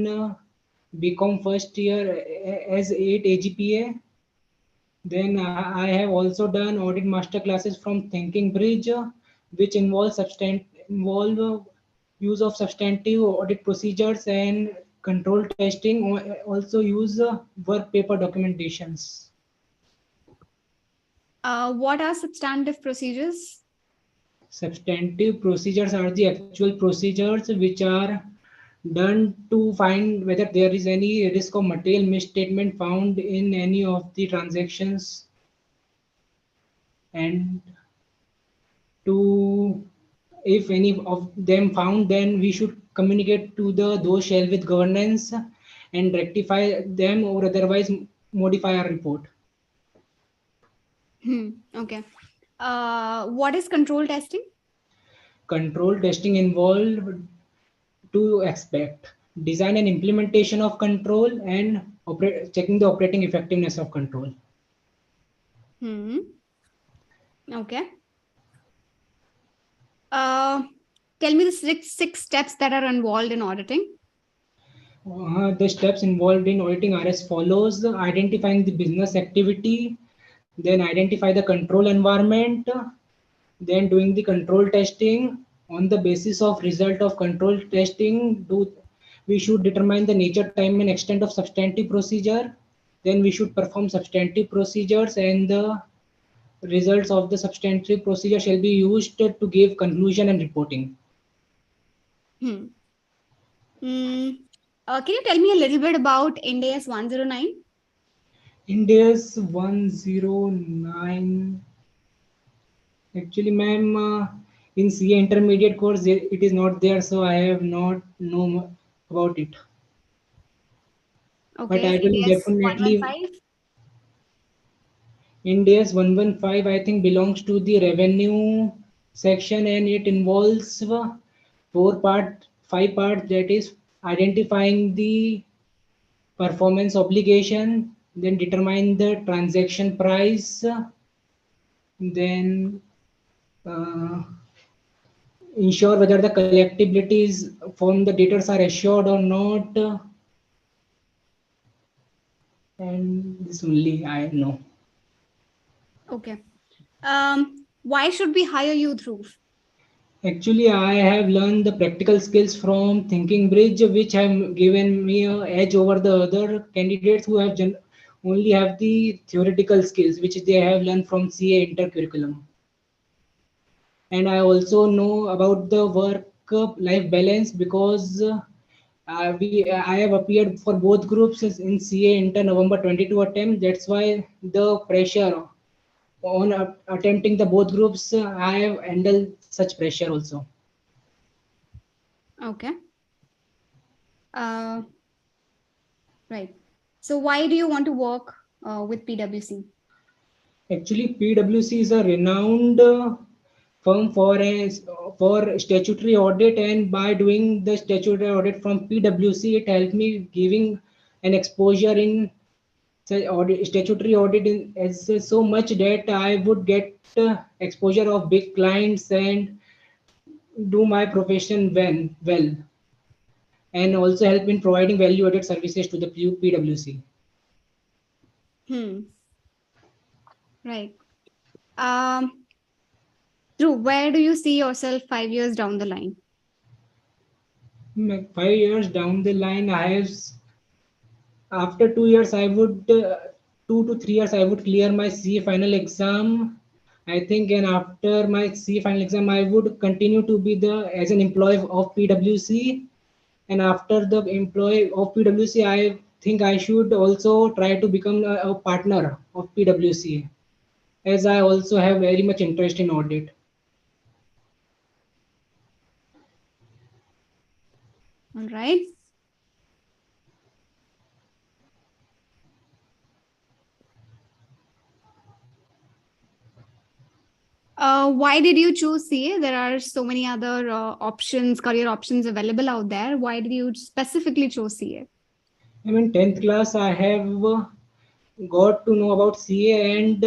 BCom first year as 8 AGPA. Then I have also done audit master classes from Thinking Bridge, which involve use of substantive audit procedures and control testing. Also use work paper documentations. What are substantive procedures? Substantive procedures are the actual procedures which are done to find whether there is any risk of material misstatement found in any of the transactions, and to if any of them found, then we should communicate to those shell with governance and rectify them, or otherwise modify our report. Okay. What is control testing? Control testing involved two aspects: design and implementation of control, and checking the operating effectiveness of control. Okay. Tell me the six steps that are involved in auditing. The steps involved in auditing are as follows: identifying the business activity, then identify the control environment, then doing the control testing. On the basis of result of control testing, we should determine the nature, time, and extent of substantive procedure. Then we should perform substantive procedures, and the results of the substantive procedure shall be used to give conclusion and reporting. Can you tell me a little bit about Ind AS 109? Ind AS 109. Actually, ma'am, in CA intermediate course, it is not there, so I have not know about it. Okay. But I will Ind AS definitely. 115? Ind AS 115, I think, belongs to the revenue section, and it involves five parts. That is identifying the performance obligation, then determine the transaction price, then ensure whether the collectibilities from the debtors are assured or not, and this only I know. Okay. Why should we hire you, Dhruv? Actually, I have learned the practical skills from Thinking Bridge, which have given me an edge over the other candidates who have only have the theoretical skills, which they have learned from CA intercurriculum. And I also know about the work-life balance because I have appeared for both groups in CA Inter November 22 attempt. That's why the pressure on attempting the both groups, I have handled such pressure also. Okay. Right. So why do you want to work with PwC? Actually, PwC is a renowned firm for statutory audit, and by doing the statutory audit from PwC, it helped me giving an exposure in statutory audit as so much that I would get exposure of big clients and do my profession well, and also help in providing value added services to the PwC. Right. Dhruv, where do you see yourself 5 years down the line? 5 years down the line, after 2 years, I would 2 to 3 years, I would clear my CA final exam, I think, and after my CA final exam, I would continue to be as an employee of PwC, and after the employee of PwC, I think I should also try to become a partner of PwC, as I also have very much interest in audit. All right. Why did you choose CA? There are so many other career options available out there. Why did you specifically choose CA? I mean, 10th class, I have got to know about CA, and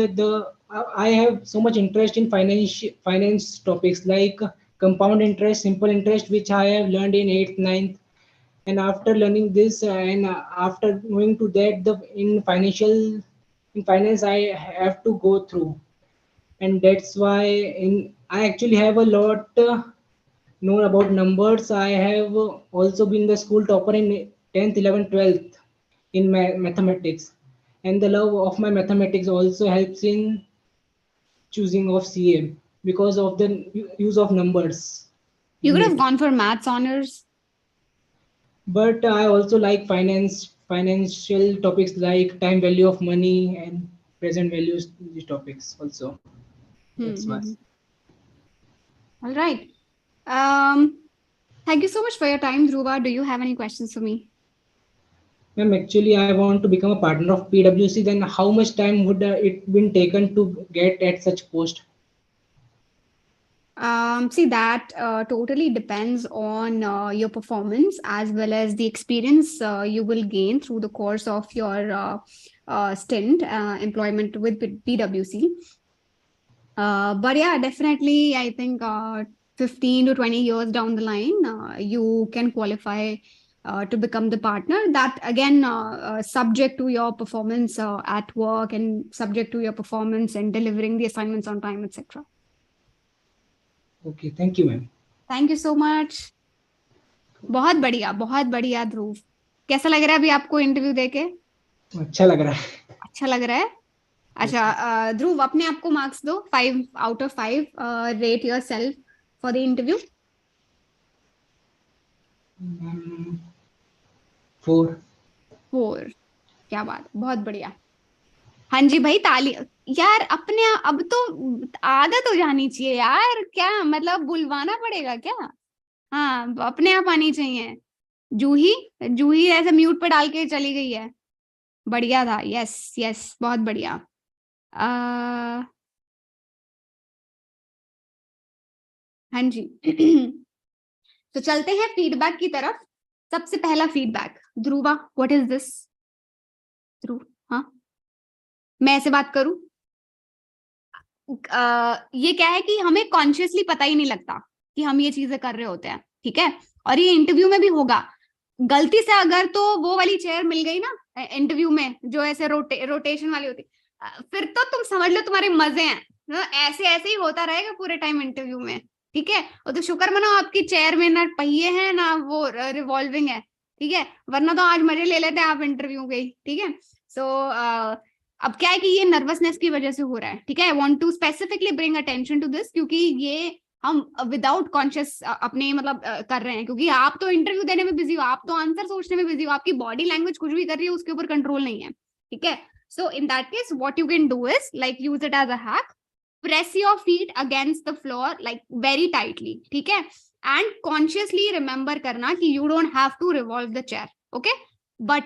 I have so much interest in finance topics like compound interest, simple interest, which I have learned in 8th, 9th. And after learning this, and after going to that, in finance, I have to go through, and that's why I actually have a lot know about numbers. I have also been the school topper in 10th, 11th, 12th in mathematics, and the love of my mathematics also helps in choosing of CA because of the use of numbers. You could have gone for maths honors. But I also like financial topics like time value of money and present values, these topics also. That's why. All right. Thank you so much for your time, Dhruva. Do you have any questions for me? Ma'am, actually, I want to become a partner of PwC. Then, how much time would it been taken to get at such post? See, that totally depends on your performance as well as the experience you will gain through the course of your stint employment with PwC. But yeah, definitely, I think 15 to 20 years down the line, you can qualify to become the partner. That again, subject to your performance at work and subject to your performance and delivering the assignments on time, etc. Okay, thank you, ma'am. Thank you so much. बहुत बढ़िया ध्रुव. कैसा लग रहा है अभी आपको interview देके? अच्छा लग रहा है. अच्छा लग रहा है. अच्छा, ध्रुव अपने आप को मार्क्स दो 5 out of 5. Rate yourself for the interview. 4. क्या बात, बहुत बढ़िया. हाँ जी भाई, ताली यार. अपने अब तो आदत हो जानी चाहिए यार. क्या मतलब, बुलवाना पड़ेगा क्या? हाँ, अपने आप आनी चाहिए. जूही ऐसे म्यूट पे डाल के चली गई है. बढ़िया था. यस, बहुत बढ़िया. हाँ जी. तो चलते हैं फीडबैक की तरफ. सबसे पहला feedback, Dhruva, what is this? ध्रुव, हाँ, मैं ऐसे बात करूं? ये क्या है कि हमें कॉन्शियसली पता ही नहीं लगता कि हम ये चीजें कर रहे होते हैं. ठीक है, और ये इंटरव्यू में भी होगा. गलती से अगर तो वो वाली चेयर मिल गई ना इंटरव्यू में, जो ऐसे रोटेशन वाली होती, फिर तो तुम समझ लो तुम्हारे मजे हैं. ऐसे ही होता रहेगा पूरे टाइम इंटरव्यू में. ठीक है, और तो शुक्र मनाओ आपकी चेयर में ना पहिए हैं ना वो रिवॉल्विंग है. ठीक है, वरना तो आज मजे ले लेते आप इंटरव्यू के. ठीक है, सो अब क्या है कि ये नर्वसनेस की वजह से हो रहा है. ठीक है, I want to specifically bring attention to this, क्योंकि ये हम विदाउट कॉन्शियस अपने मतलब कर रहे हैं, क्योंकि आप तो इंटरव्यू देने में बिजी हो, आप तो आंसर सोचने में बिजी हो, आपकी बॉडी लैंग्वेज कुछ भी कर रही है उसके ऊपर कंट्रोल नहीं है. ठीक है, so in that case what you can do is like use it as a hack. Press your feet against the floor like very tightly. ठीक है, एंड कॉन्शियसली रिमेंबर करना कि you don't have to revolve the chair. Okay, but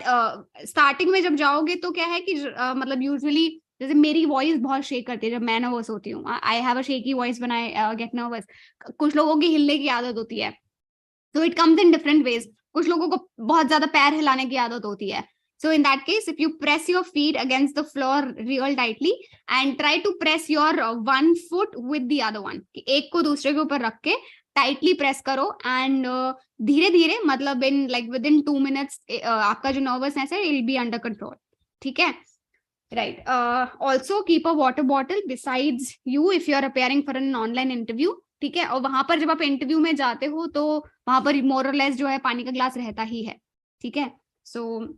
starting में जब जाओगे तो क्या है कि मतलब यूजुअली जैसे मेरी वॉइस बहुत शेक करती है जब मैं नर्वस होती हूँ. I have a shaky voice when I get nervous. कुछ लोगों की हिलने की आदत होती है, so it comes in different ways. कुछ लोगों को बहुत ज्यादा पैर हिलाने की आदत होती है. So in that case, if you press your feet against the floor real tightly and try to press your one foot with the other one, एक को दूसरे के ऊपर रख के टाइटली प्रेस करो एंड धीरे धीरे मतलब in like with in 2 minutes आपका जो नर्वसनेस है इट बी अंडर कंट्रोल. ठीक है, right. Also keep a water bottle besides you if you are appearing for an online interview. ठीक है, और वहां पर जब आप इंटरव्यू में जाते हो तो वहां पर मोर और लेस जो है पानी का ग्लास रहता ही है. ठीक है, सो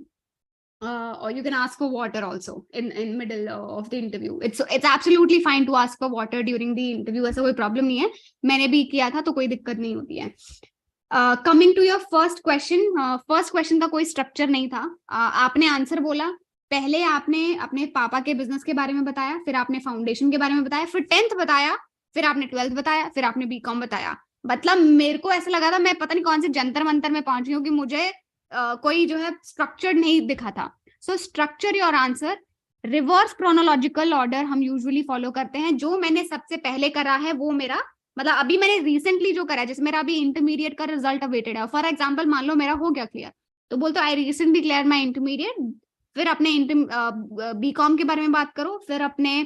or you can ask for water also in middle of the interview. It's absolutely fine to ask for water during the interview. ऐसा कोई प्रॉब्लम नहीं है, मैंने भी किया था तो कोई दिक्कत नहीं होती है. Coming to your first question का कोई स्ट्रक्चर नहीं था. आपने आंसर बोला, पहले आपने अपने पापा के बिजनेस के बारे में बताया, फिर आपने फाउंडेशन के बारे में बताया, फिर 10th बताया, फिर आपने 12th बताया, फिर आपने बीकॉम बताया. मतलब मेरे को ऐसा लगा था मैं पता नहीं कौन से जंतर मंतर में पहुंच गई हूँ कि मुझे कोई जो है स्ट्रक्चर्ड नहीं दिखा था. So structure your answer. Reverse chronological order हम यूजुअली फॉलो करते हैं. जो मैंने सबसे पहले करा है वो मेरा मतलब अभी मैंने रिसेंटली जो करा है, जैसे मेरा अभी इंटरमीडिएट का रिजल्ट अवेटेड है. फॉर एग्जांपल मान लो मेरा हो गया क्लियर, तो बोलते I recently clear my intermediate. फिर अपने बीकॉम के बारे में बात करो, फिर अपने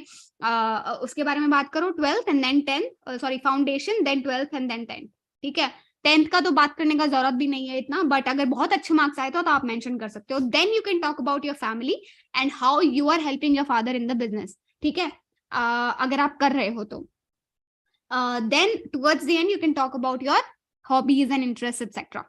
उसके बारे में बात करो 12th and then 10th, sorry foundation, then 12th and then 10th. ठीक है, 10th का तो बात करने का जरूरत भी नहीं है इतना, बट अगर बहुत अच्छे मार्क्स आए तो आप मेंशन कर सकते हो. Then you can talk about your family and how you are helping your father in the business. ठीक है, अगर आप कर रहे हो तो. Then towards the end you can talk about your hobbies and interest etcetera.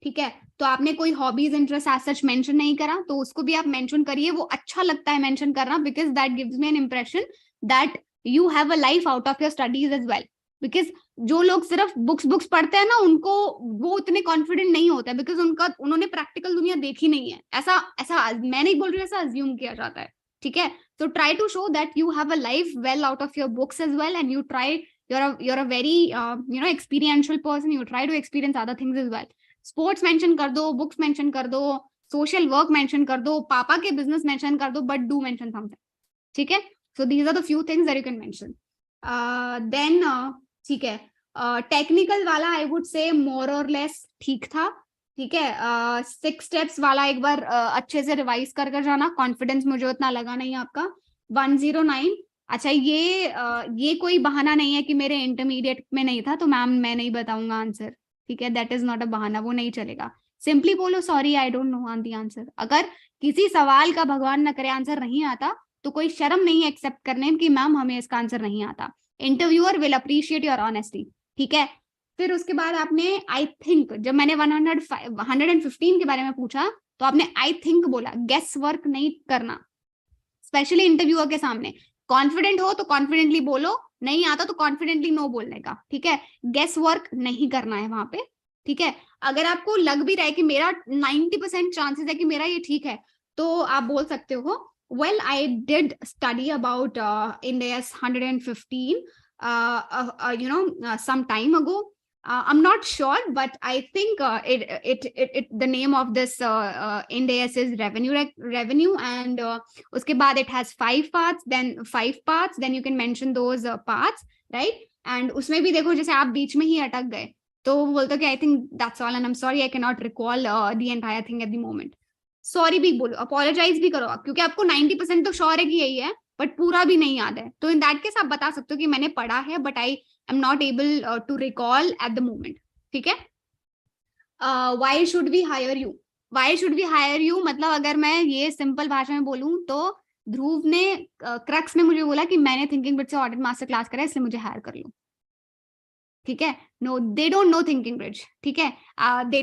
ठीक है, तो आपने कोई hobbies interest as such mention नहीं करा, तो उसको भी आप मेंशन करिए. वो अच्छा लगता है मेंशन करना, because that gives me an impression that you have a life out of your studies as well. Because जो लोग सिर्फ बुक्स पढ़ते हैं ना, उनको वो उतने कॉन्फिडेंट नहीं होता है, बिकॉज उन्होंने प्रैक्टिकल दुनिया देखी नहीं है. ऐसा मैं नहीं बोल रही हूँ, ऐसा अज्यूम किया जाता है. ठीक है, so try to show that you have a life well out of your books as well, and you try you're a very experiential person. You try to experience other things as well. Sports mention कर दो, books mention कर दो, social work mention कर दो, पापा के business mention कर दो, but do mention something. ठीक है? So these are the few things that you can mention. Then ठीक है, technical वाला I would say more or less ठीक था. ठीक है, 6 steps वाला एक बार अच्छे से रिवाइज कर जाना. कॉन्फिडेंस मुझे उतना लगा नहीं आपका. 109. अच्छा, ये कोई बहाना नहीं है कि मेरे इंटरमीडिएट में नहीं था तो मैम मैं नहीं बताऊंगा आंसर. ठीक है, दैट इज नॉट अ बहाना, वो नहीं चलेगा. सिंपली बोलो sorry I don't know the answer. अगर किसी सवाल का भगवान न करे आंसर नहीं आता तो कोई शर्म नहीं है एक्सेप्ट करने कि मैम हमें इसका आंसर नहीं आता. Interviewer will appreciate your honesty. ठीक है. फिर उसके बाद आपने आई थिंक, जब मैंने 115 के बारे में पूछा तो आपने आई थिंक बोला. गेस वर्क नहीं करना, स्पेशली इंटरव्यूअर के सामने. कॉन्फिडेंट हो तो कॉन्फिडेंटली बोलो, नहीं आता तो कॉन्फिडेंटली नो बोलने का. ठीक है, गेस वर्क नहीं करना है वहां पे. ठीक है, अगर आपको लग भी रहा है कि मेरा 90% चांसेस है कि मेरा ये ठीक है तो आप बोल सकते हो well I did study about Ind AS 115 some time ago. I'm not sure, but I think the name of this Ind AS is revenue, and uske baad it has 5 parts. Then you can mention those parts, right? And उसमें भी देखो जैसे आप बीच में ही अटक गए तो बोलते हो कि I think that's all and I'm sorry I cannot recall the entire thing at the moment. Sorry भी बोलो, अपोलोजाइज भी करो आप, क्योंकि आपको 90% तो श्योर है कि यही है बट पूरा भी नहीं याद है. तो इन दैट केस आप बता सकते हो कि मैंने पढ़ा है but I am not able to recall at the moment. ठीक है. Why should we hire you. Why should we hire you मतलब अगर मैं ये सिंपल भाषा में बोलूं तो ध्रुव ने क्रक्स में मुझे बोला कि मैंने थिंकिंग ब्रिज से ऑडिट मास्टर क्लास करा इसलिए मुझे हायर कर लो. ठीक है. No, they don't know Thinking Bridge. ठीक है, they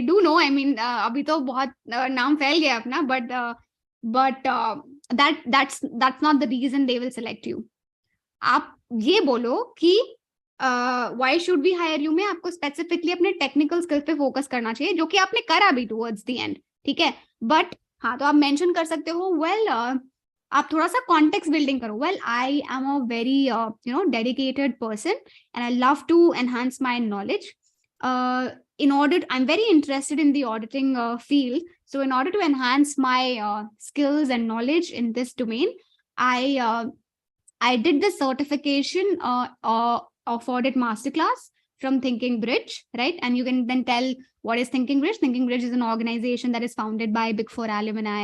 do know. I mean अभी तो बहुत नाम फैल गया अपना, but that's not the reason they will select you. आप ये बोलो कि why should we hire you में आपको स्पेसिफिकली अपने टेक्निकल स्किल्स पे फोकस करना चाहिए, जो कि आपने करा भी टुवर्ड्स द एंड. ठीक है, बट हाँ तो आप मेंशन कर सकते हो आप थोड़ा सा कॉन्टेक्स्ट बिल्डिंग करो. Well I am a very dedicated person and I love to enhance my knowledge. In order, I'm very interested in the auditing field. So in order to enhance my skills and knowledge in this domain, I did the certification of audit masterclass from Thinking Bridge, right? And you can then tell what is Thinking Bridge. Thinking Bridge is an organization that is founded by Big Four alumni.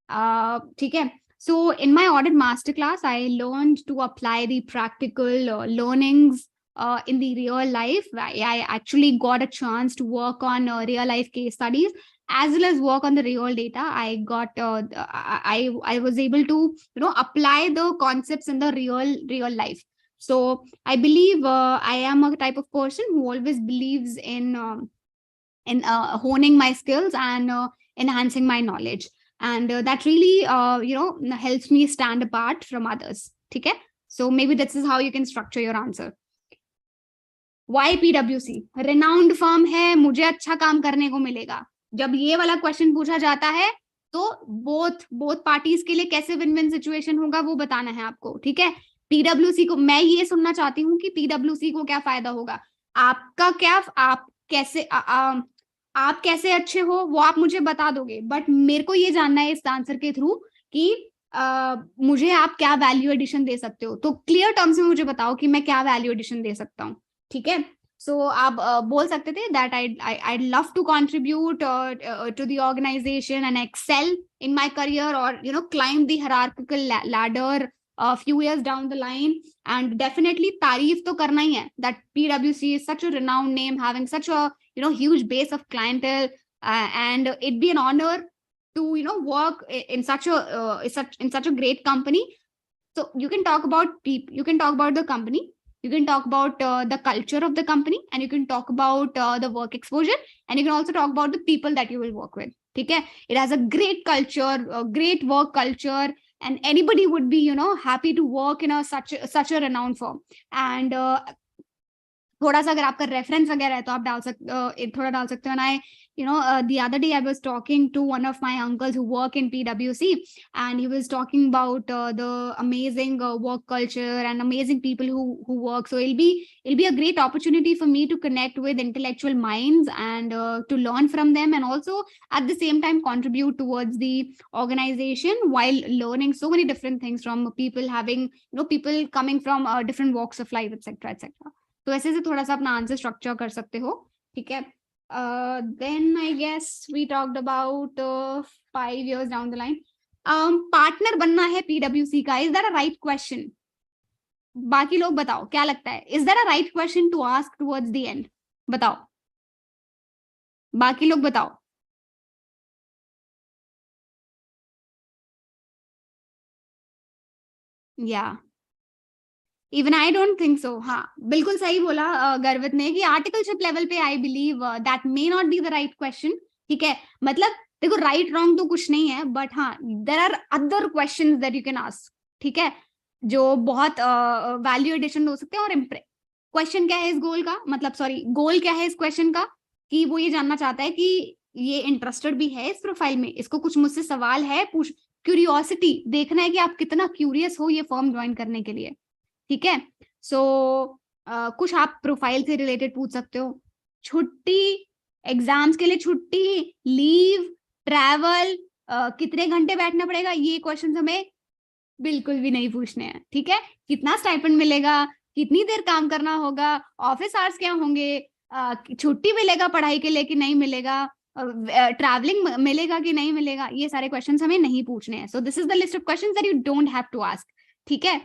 Okay. So in my audit masterclass, I learned to apply the practical learnings in the real life. I actually got a chance to work on real life case studies as well as work on the real data. I was able to apply the concepts in the real life. So I believe I am a type of person who always believes in honing my skills and enhancing my knowledge, and that really helps me stand apart from others. Okay, so maybe this is how you can structure your answer. Why PwC? Renowned firm है, मुझे अच्छा काम करने को मिलेगा. जब ये वाला क्वेश्चन पूछा जाता है तो बोथ पार्टीज के लिए कैसे विन विन सिचुएशन होगा वो बताना है आपको. ठीक है, PwC को मैं ये सुनना चाहती हूँ कि PwC को क्या फायदा होगा. आपका क्या, आप कैसे अच्छे हो वो आप मुझे बता दोगे, बट मेरे को ये जानना है इस आंसर के थ्रू कि मुझे आप क्या वैल्यू एडिशन दे सकते हो. तो क्लियर टर्म्स में मुझे बताओ कि मैं क्या वैल्यू एडिशन दे सकता हूँ. ठीक है, सो आप बोल सकते थे that I love to contribute to the organisation and excel in my career और climb the hierarchical ladder few years down the line, and definitely तारीफ तो करना ही है that PwC is such a renowned name, having such a huge base of clientele, and it'd be an honor to work in such a great company. So you can talk about people, you can talk about the company, you can talk about the culture of the company, and you can talk about the work exposure, and you can also talk about the people that you will work with. Okay, it has a great culture, a great work culture, and anybody would be happy to work in such a renowned firm. And थोड़ा सा अगर आपका reference वगैरह है तो आप थोड़ा डाल सकते हो. the other day I was talking to one of my uncles who work in PwC, and he was talking about the amazing work culture and amazing people who work. So it'll be a great opportunity for me to connect with intellectual minds and to learn from them, and also at the same time contribute towards the organization while learning so many different things from people, having people coming from different walks of life, etc etc. तो ऐसे से थोड़ा सा अपना answer structure कर सकते हो, ठीक है. Then I guess we talked about 5 years down the line. Partner बनना है PwC का, is that a right question? बाकी लोग बताओ क्या लगता है, is that a right question to ask towards the end? बताओ, बाकी लोग बताओ. या even I don't think so. हाँ, बिल्कुल सही बोला गर्वित ने कि आर्टिकलशिप लेवल पे I believe that may not be the right question. ठीक है, मतलब देखो राइट रॉन्ग तो कुछ नहीं है, बट हाँ there are other questions that you can ask, ठीक है, जो बहुत वैल्यू एडिशन हो सकते हैं. और क्वेश्चन क्या है इस गोल का, मतलब सॉरी गोल क्या है इस क्वेश्चन का, कि वो ये जानना चाहता है कि ये इंटरेस्टेड भी है इस प्रोफाइल में, इसको कुछ मुझसे सवाल है, क्यूरियोसिटी देखना है कि आप कितना क्यूरियस हो ये फर्म ज्वाइन करने के लिए. ठीक है, सो कुछ आप प्रोफाइल से रिलेटेड पूछ सकते हो. छुट्टी, एग्जाम्स के लिए छुट्टी, लीव, ट्रैवल, कितने घंटे बैठना पड़ेगा, ये क्वेश्चन हमें बिल्कुल भी नहीं पूछने हैं. ठीक है, कितना स्टाइपेंड मिलेगा, कितनी देर काम करना होगा, ऑफिस आवर्स क्या होंगे, छुट्टी मिलेगा पढ़ाई के लिए कि नहीं मिलेगा, ट्रैवलिंग मिलेगा कि नहीं मिलेगा, ये सारे क्वेश्चंस हमें नहीं पूछने हैं. So this is the list of questions that you don't have to ask. ठीक है,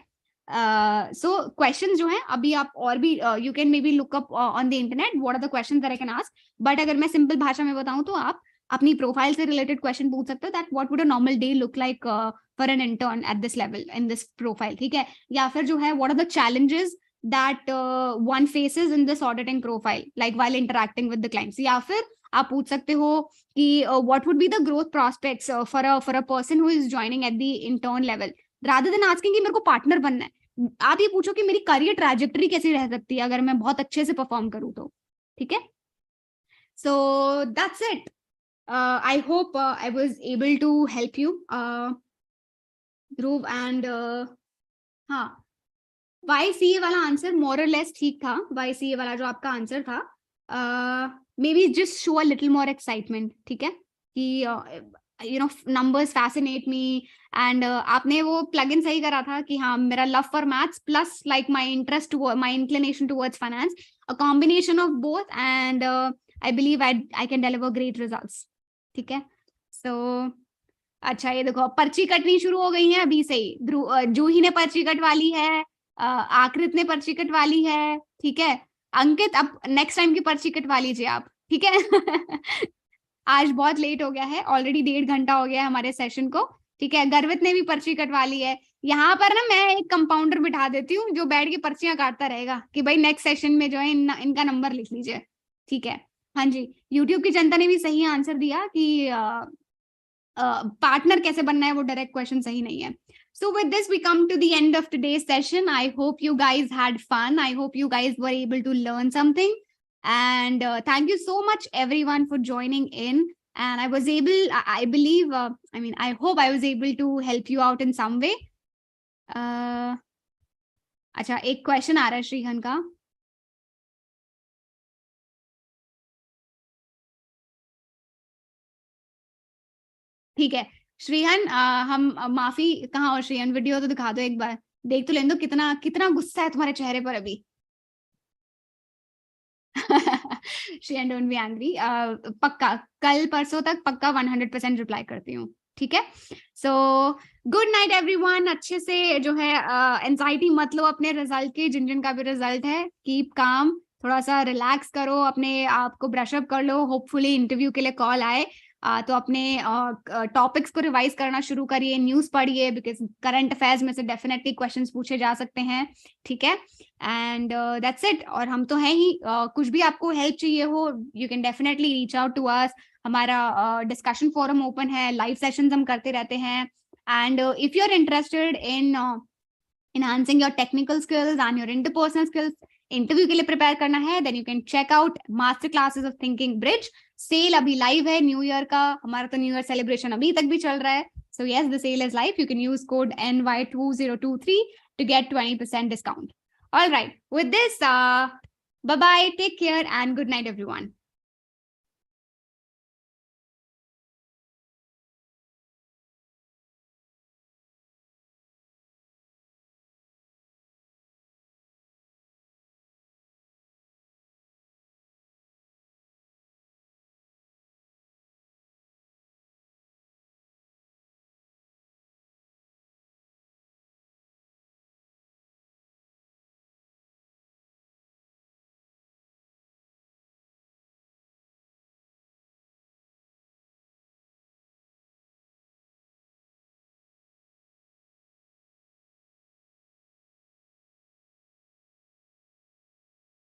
सो क्वेश्चंस जो हैं अभी आप और भी you can maybe look up on the internet what are the questions that I can ask. But अगर मैं सिंपल भाषा में बताऊं तो आप अपनी प्रोफाइल से रिलेटेड क्वेश्चन पूछ सकते हो, that what would a normal day look like for an intern at this level in this profile. ठीक है, या फिर जो है what are the challenges that one faces in this auditing profile, like while interacting with the clients. या फिर आप पूछ सकते हो कि what would be the growth prospects for a person who is joining at the intern level, rather than asking कि मेरे को पार्टनर बनना है, आप ये पूछो कि मेरी करियर ट्रैजेक्टरी कैसी रह सकती है अगर मैं बहुत अच्छे से परफॉर्म करूँ तो. ठीक है, so that's it. I hope I was able to help you, Dhruv, and हाँ, YCA वाला आंसर मोर और लेस ठीक था. YCA वाला जो आपका आंसर था, may be just show a little more excitement. ठीक है, कि you know numbers fascinate me, and आपने वो प्लग इन सही करा था कि हाँ मेरा love for maths plus like my interest, my inclination towards finance, a combination of both, and I believe I can deliver great results. ठीक है, सो अच्छा ये देखो पर्ची कटनी शुरू हो गई है अभी से ही. जूही ने पर्ची कटवा ली है, आकृत ने पर्ची कटवा ली है. ठीक है, अंकित अब नेक्स्ट टाइम की पर्ची कटवा लीजिए आप. ठीक है आज बहुत लेट हो गया है, ऑलरेडी 1.5 घंटा हो गया है हमारे सेशन को. ठीक है, गर्वित ने भी पर्ची कटवा ली है. यहाँ पर ना मैं एक कंपाउंडर बिठा देती हूँ जो बैठ के पर्चियां काटता रहेगा कि भाई नेक्स्ट सेशन में जो है इनका नंबर लिख लीजिए. ठीक है, हाँ जी, यूट्यूब की जनता ने भी सही आंसर दिया कि पार्टनर कैसे बनना है, वो डायरेक्ट क्वेश्चन सही नहीं है. So with this, we come to the end of today's session. I hope you guys had fun. I hope you guys were able to learn something. And thank you so much, everyone, for joining in. And I was able, I believe, I hope I was able to help you out in some way. अच्छा, एक question आ रहा है श्रीहन का. ठीक है श्रीहन, हम माफी, कहाँ हो श्रीहन, वीडियो तो दिखा दो एक बार, देख तो लेने दो कितना कितना गुस्सा है तुम्हारे चेहरे पर अभी. श्रीहन डोंट बी एंग्री, पक्का कल परसों तक पक्का 100% रिप्लाई करती हूँ. ठीक है, सो गुड नाइट एवरीवन. अच्छे से जो है एंजाइटी मत लो अपने रिजल्ट की, जिन जिन का भी रिजल्ट है, कीप काम, थोड़ा सा रिलैक्स करो, अपने आप को ब्रशअप कर लो. होपफुली इंटरव्यू के लिए कॉल आए तो अपने टॉपिक्स को रिवाइज करना शुरू करिए, न्यूज़ पढ़िए, बिकॉज करंट अफेयर्स में से डेफिनेटली क्वेश्चंस पूछे जा सकते हैं. ठीक है, एंड दैट्स इट. और हम तो हैं ही, कुछ भी आपको हेल्प चाहिए हो, you can definitely reach out to us. हमारा डिस्कशन फोरम ओपन है, लाइव सेशंस हम करते रहते हैं. And if you are interested in enhancing your technical skills and your interpersonal skills, interview के लिए प्रिपेयर करना है, then you can check out master classes of Thinking Bridge. Sale अभी लाइव है न्यू ईयर का, हमारा तो न्यू ईयर सेलिब्रेशन अभी तक भी चल रहा है. So yes, the sale is live. You can use code NY2023 to get 20% discount. All right. With this, bye-bye. Take care and good night, everyone.